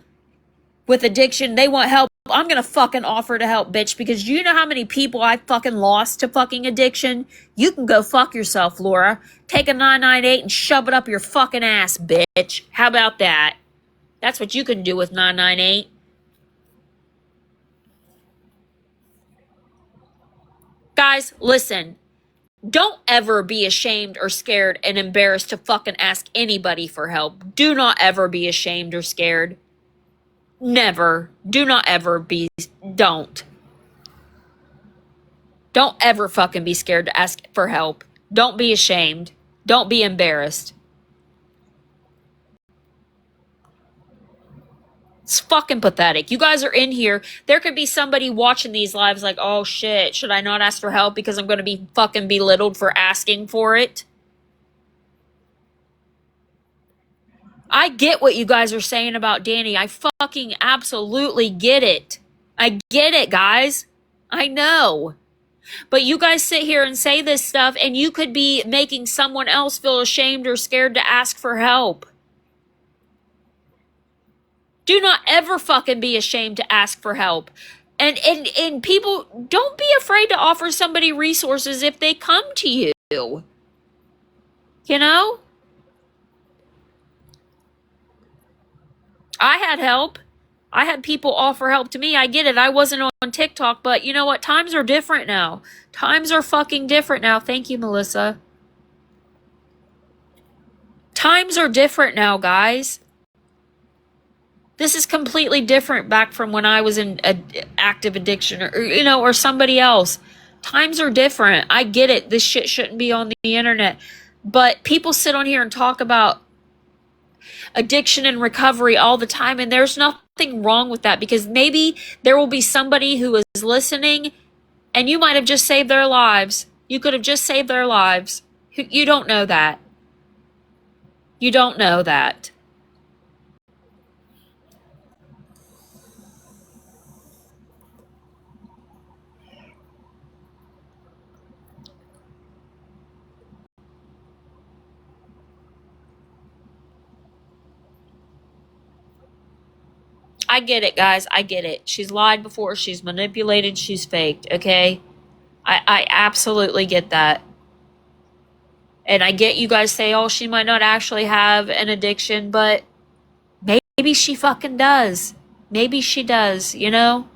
with addiction, they want help, I'm gonna fucking offer to help, bitch, because you know how many people I fucking lost to fucking addiction? You can go fuck yourself, Laura. Take a 998 and shove it up your fucking ass, bitch. How about that? That's what you can do with 998. Guys, listen. Don't ever be ashamed or scared and embarrassed to fucking ask anybody for help. Do not ever be ashamed or scared. Never. Do not ever be. Don't. Don't ever fucking be scared to ask for help. Don't be ashamed. Don't be embarrassed. It's fucking pathetic. You guys are in here. There could be somebody watching these lives like, oh shit, should I not ask for help because I'm going to be fucking belittled for asking for it? I get what you guys are saying about Danny. I fucking absolutely get it. I get it, guys. I know. But you guys sit here and say this stuff and you could be making someone else feel ashamed or scared to ask for help. Do not ever fucking be ashamed to ask for help. And people, don't be afraid to offer somebody resources if they come to you. You know? I had help. I had people offer help to me. I get it. I wasn't on TikTok, but you know what? Times are different now. Times are fucking different now. Thank you, Melissa. Times are different now, guys. This is completely different back from when I was in active addiction or somebody else. Times are different. I get it. This shit shouldn't be on the internet. But people sit on here and talk about addiction and recovery all the time, and there's nothing wrong with that because maybe there will be somebody who is listening and you might have just saved their lives. You could have just saved their lives. You don't know that. You don't know that. I get it, guys. I get it. She's lied before. She's manipulated. She's faked. Okay? I absolutely get that. And I get you guys say, oh, she might not actually have an addiction, but maybe she fucking does. Maybe she does, you know?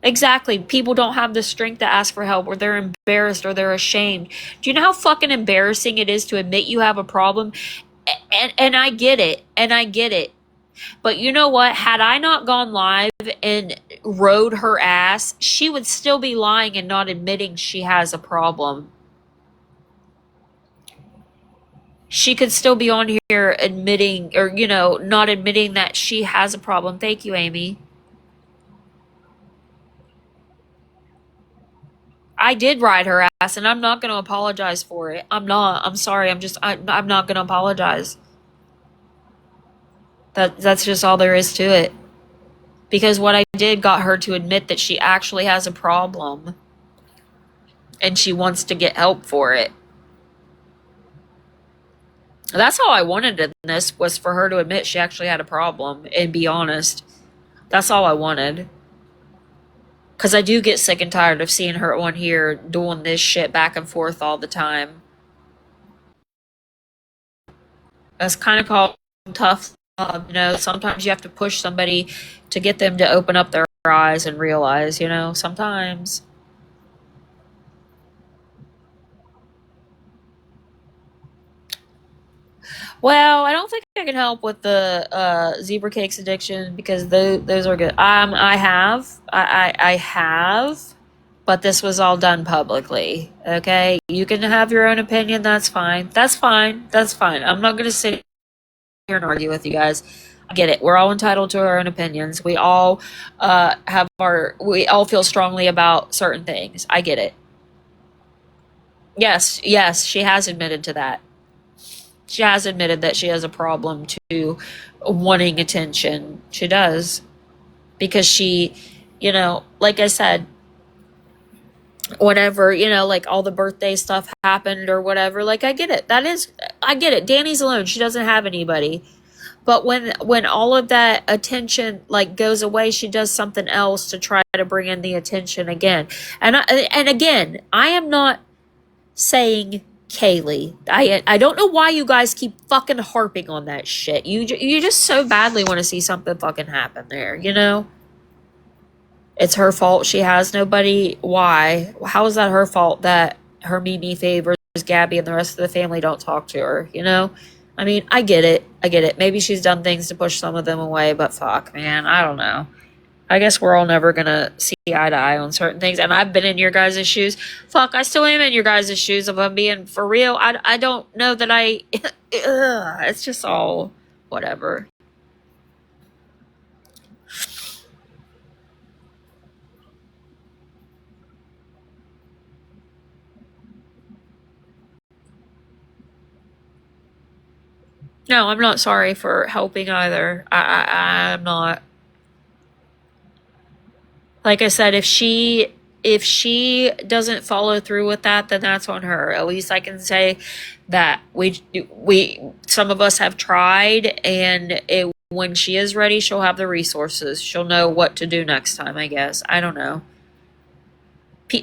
Exactly. People don't have the strength to ask for help, or they're embarrassed, or they're ashamed. Do you know how fucking embarrassing it is to admit you have a problem? And I get it. And I get it. But you know what? Had I not gone live and rode her ass, she would still be lying and not admitting she has a problem. she could still be on here admitting, or, you know, not admitting that she has a problem. Thank you, Amy. I did ride her ass, and I'm not going to apologize for it. I'm not. I'm sorry. I'm not going to apologize. That's just all there is to it. Because what I did got her to admit that she actually has a problem, and she wants to get help for it. That's all I wanted in this, was for her to admit she actually had a problem and be honest. That's all I wanted. Because I do get sick and tired of seeing her on here doing this shit back and forth all the time. That's kind of called tough love, you know. Sometimes you have to push somebody to get them to open up their eyes and realize, you know, sometimes. Well, I don't think I can help with the zebra cakes addiction, because those are good. I have, but this was all done publicly. Okay, you can have your own opinion. That's fine. That's fine. That's fine. I'm not gonna sit here and argue with you guys. I get it. We're all entitled to our own opinions. We all we all feel strongly about certain things. I get it. Yes, she has admitted to that. She has admitted that she has a problem to wanting attention. She does. Because she, you know, like I said, whenever, you know, like all the birthday stuff happened or whatever, like I get it. I get it. Danny's alone. She doesn't have anybody. But when all of that attention like goes away, she does something else to try to bring in the attention again. And again, I am not saying Kaylee. I don't know why you guys keep fucking harping on that shit. You just so badly want to see something fucking happen there, you know? It's her fault she has nobody. Why? How is that her fault that her Mimi favors Gabby and the rest of the family don't talk to her, you know? I mean, I get it. Maybe she's done things to push some of them away, but fuck, man, I don't know. I guess we're all never gonna see eye to eye on certain things, and I've been in your guys' shoes. Fuck, I still am in your guys' shoes. If I'm being for real, I don't know that I. It's just all whatever. No, I'm not sorry for helping either. I'm not. Like I said, if she doesn't follow through with that, then that's on her. At least I can say that we some of us have tried, and when she is ready, she'll have the resources. She'll know what to do next time, I guess. I don't know.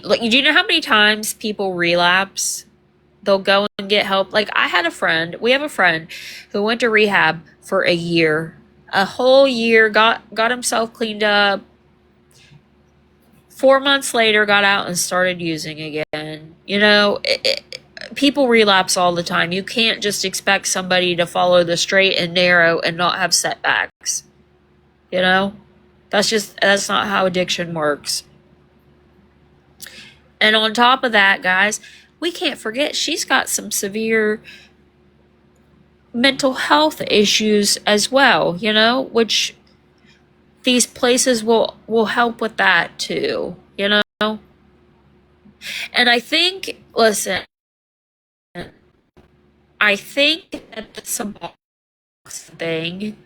Like, do you know how many times people relapse? They'll go and get help. Like, we have a friend who went to rehab for a year. A whole year, got himself cleaned up. 4 months later, got out and started using again. You know, people relapse all the time. You can't just expect somebody to follow the straight and narrow and not have setbacks. You know? That's not how addiction works. And on top of that, guys, we can't forget she's got some severe mental health issues as well, you know, which these places will help with that too, you know? And I think, listen, I think that the Subox thing,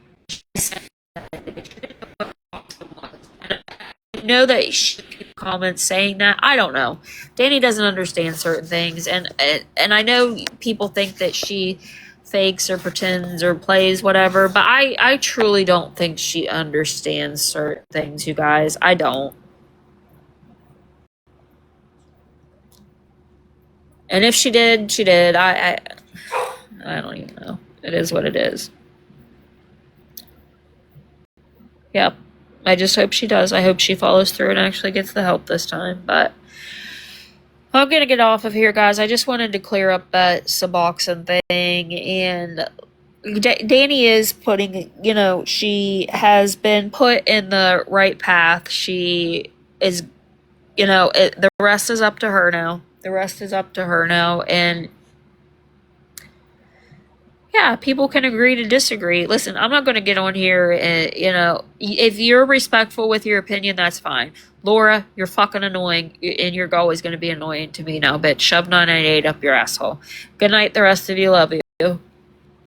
I know that she comments saying that. I don't know. Danny doesn't understand certain things, and I know people think that she fakes or pretends or plays whatever, but I truly don't think she understands certain things, you guys. I don't. And if she did, she did. I don't even know. It is what it is. Yep. I just hope she does. I hope she follows through and actually gets the help this time. But I'm going to get off of here, guys. I just wanted to clear up that Suboxone thing. And Danny is putting, you know, she has been put in the right path. She is, you know, the rest is up to her now. And Yeah, people can agree to disagree. Listen, I'm not going to get on here and, if you're respectful with your opinion, that's fine. Laura, you're fucking annoying, and you're always going to be annoying to me now, bitch. Shove 998 up your asshole. Good night, the rest of you. Love you.